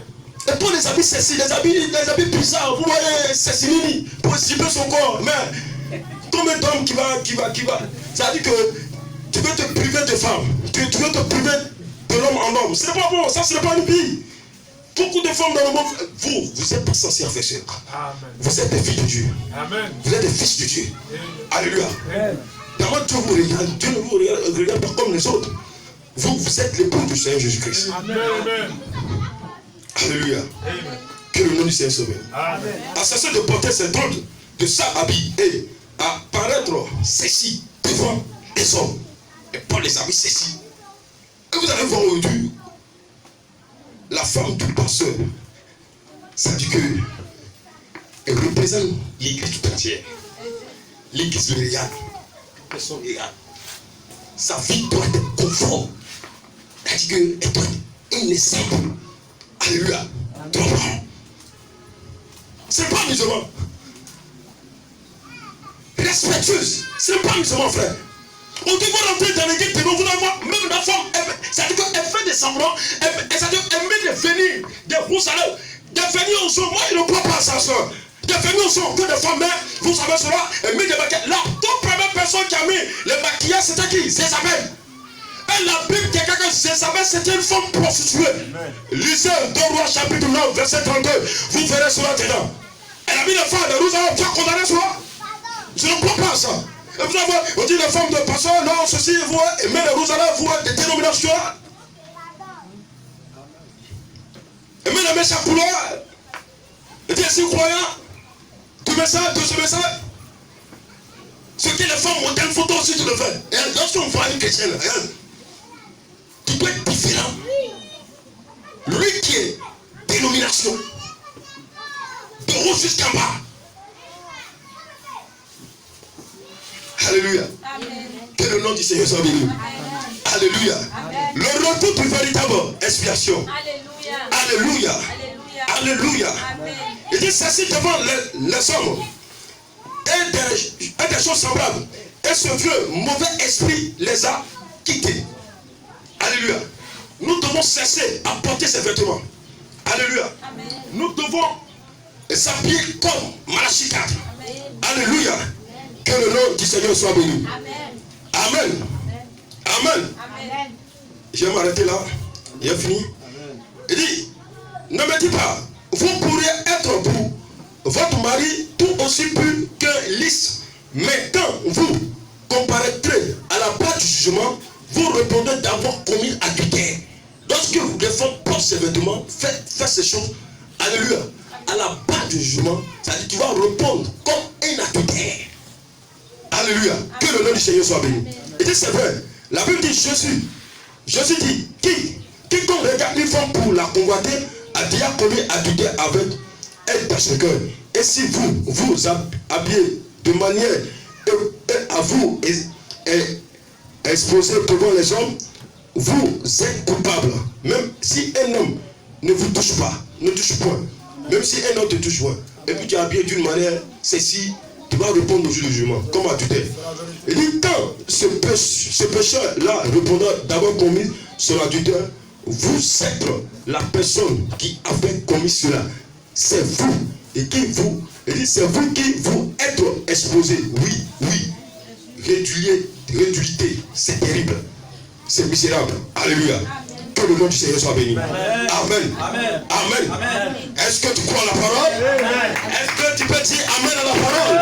Et pour les habits sexy, les habits bizarres, vous voyez, c'est Sylvie pour exhiber son corps. Mais combien d'hommes qui va. Ça veut dire que tu veux te priver de femmes. Tu veux te priver de l'homme en homme. Ce n'est pas bon, ça ce n'est pas une vie. Beaucoup de femmes dans le monde, vous n'êtes pas censés en faire ça. Vous êtes des filles de Dieu. Amen. Vous êtes des fils de Dieu. Amen. Alléluia. D'abord, Dieu vous regarde. Dieu ne vous regarde pas comme les autres. Vous êtes l'époux du Seigneur Jésus-Christ. Amen. Alléluia. Amen. Que le nom du Seigneur soit béni. À cesser de porter ses drôles de sales habits et à paraître sexy devant les hommes. Et pas les habits sexy. Et vous allez voir aujourd'hui la femme du pasteur. Ça dit que elle représente l'église tout entière. L'église le regarde. Personne ne regarde. Sa vie doit être conforme. Ça dit qu'elle doit être innocente. Alléluia. C'est pas musulman. Respectueuse. C'est pas musulman, frère. On dit vous rentrer dans l'église, vous allez voir, même la femme, ça dit qu'elle fait des semblants, elle met des venir, des rouges à l'œuvre, des venir au son. Moi, il ne croit pas à ça, soeur. Des venir au son, que des femmes, mais vous savez cela, elle met des maquillages. La toute première personne qui a mis les maquillages, c'était qui? Zézabel. Et la Bible dit que Zézabel, c'était une femme prostituée. Lisez 2 Rois chapitre 9, verset 32, vous verrez cela dedans. Elle a mis les femmes de rouge à l'œuvre, tu as condamné cela? Je ne crois pas à ça. Et vous avez, on dit les femmes de pasteur, non, ceci, vous, et même les rouges à l'œuvre, vous, des dénominations. Et même les méchants couloirs, et des si croyants, du message, de ce message. Ce que les femmes ont une photo aussi, tu le fais. Et lorsqu'on voit une chrétienne, tu dois être différent. Lui qui est dénomination, de haut jusqu'en bas. Alléluia. Amen. Que le nom du Seigneur soit béni. Alléluia. Amen. Le retour du véritable expiation. Alléluia. Alléluia. Alléluia. Amen. Il dit ceci devant les hommes. Et des choses semblables. Et ce vieux mauvais esprit les a quittés. Alléluia. Nous devons cesser à porter ces vêtements. Alléluia. Amen. Nous devons s'habiller comme Malachie 4. Alléluia. Que le nom du Seigneur soit béni. Amen. Amen. Amen. Amen. Je vais m'arrêter là. Il a fini. Amen. Il dit, ne me dis pas, vous pourriez être pour votre mari tout aussi pur qu'un lys. Mais quand vous comparaîtrez à la barre du jugement, vous répondez d'avoir commis adultère. Lorsque vous défendez pour ces vêtements, faites ces choses. Alléluia. À la barre du jugement, ça dit tu vas répondre comme un adultère. Alléluia. Amen. Que le nom du Seigneur soit béni. Et dit c'est vrai. La Bible dit Jésus dit quiconque regarde une femme pour la convoiter a déjà commis adultère avec elle dans son cœur. Et si vous habillez de manière à vous exposer devant les hommes, vous êtes coupable. Même si un homme ne vous touche pas, ne touche point. Même si un autre te touche point. Et puis tu es habillé d'une manière, c'est si tu vas répondre au jour du jugement, comme adultère. Il dit quand ce pécheur-là répondra d'avoir commis son adultère, vous êtes la personne qui avait commis cela. C'est vous. Et qui vous, il dit c'est vous qui vous êtes exposé. Oui, oui. Réduité. C'est terrible. C'est misérable. Alléluia. Que le nom du Seigneur soit béni. Amen. Amen. Amen. Amen. Est-ce que tu crois à la parole? Est-ce que tu peux dire Amen à la parole?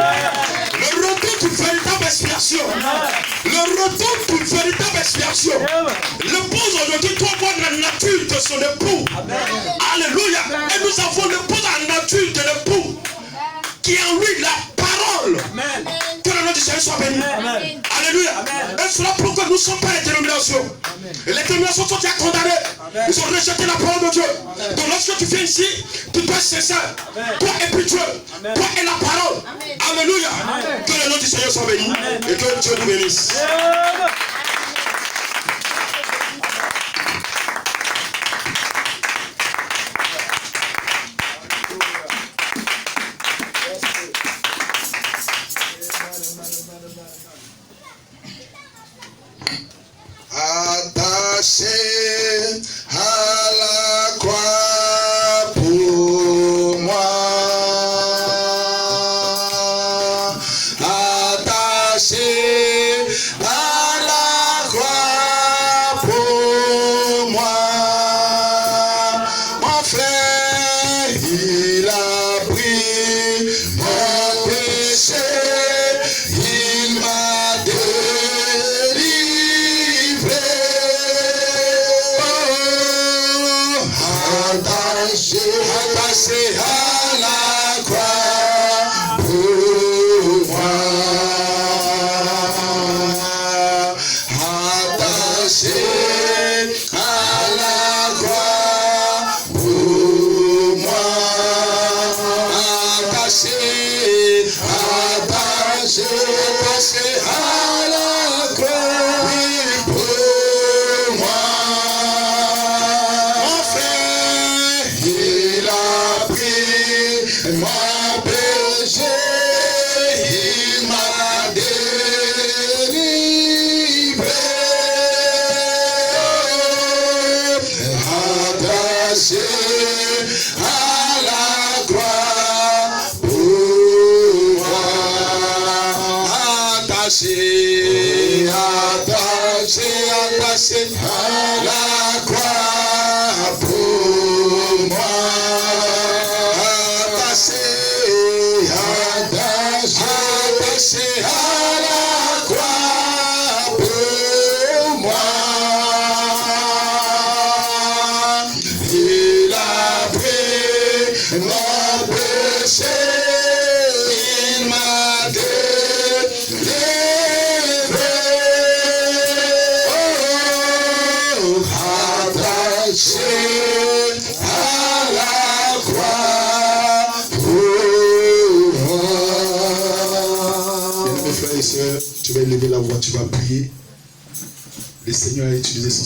Le retour d'une véritable expiation. Le retour d'une véritable expiation. L'épouse aujourd'hui doit voir la nature de son époux. Alléluia. Et nous avons l'épouse à la nature de l'époux. Qui est en lui la parole. Amen. Que le nom du Seigneur soit béni. Amen. Alléluia. Amen. Et cela prouve que nous ne sommes pas les dénominations. Et les dénominations sont déjà condamnées. Amen. Ils ont rejeté la parole de Dieu. Amen. Donc lorsque tu viens ici, tu dois être sincère. Toi et puis Dieu. Amen. Toi et la parole. Amen. Alléluia. Amen. Que le nom du Seigneur soit béni. Amen. Et que Dieu nous bénisse. Amen. Attaché à la croix pour moi, attaché à la croix pour moi, mon frère, il a pris mon péché, il m'a attaché à la croix pour moi, attaché à la croix pour moi, attaché à la croix pour moi, mon frère, il a pris mon péché, il m'a délivré, attaché à la croix pour moi, attaché à la croix pour moi, attaché à la croix pour moi, il a pris mon péché, il m'a délivré, attaché à la croix pour moi. Bien-aimés frères et sœurs, tu vas élever la voix, tu vas prier. Le Seigneur a utilisé son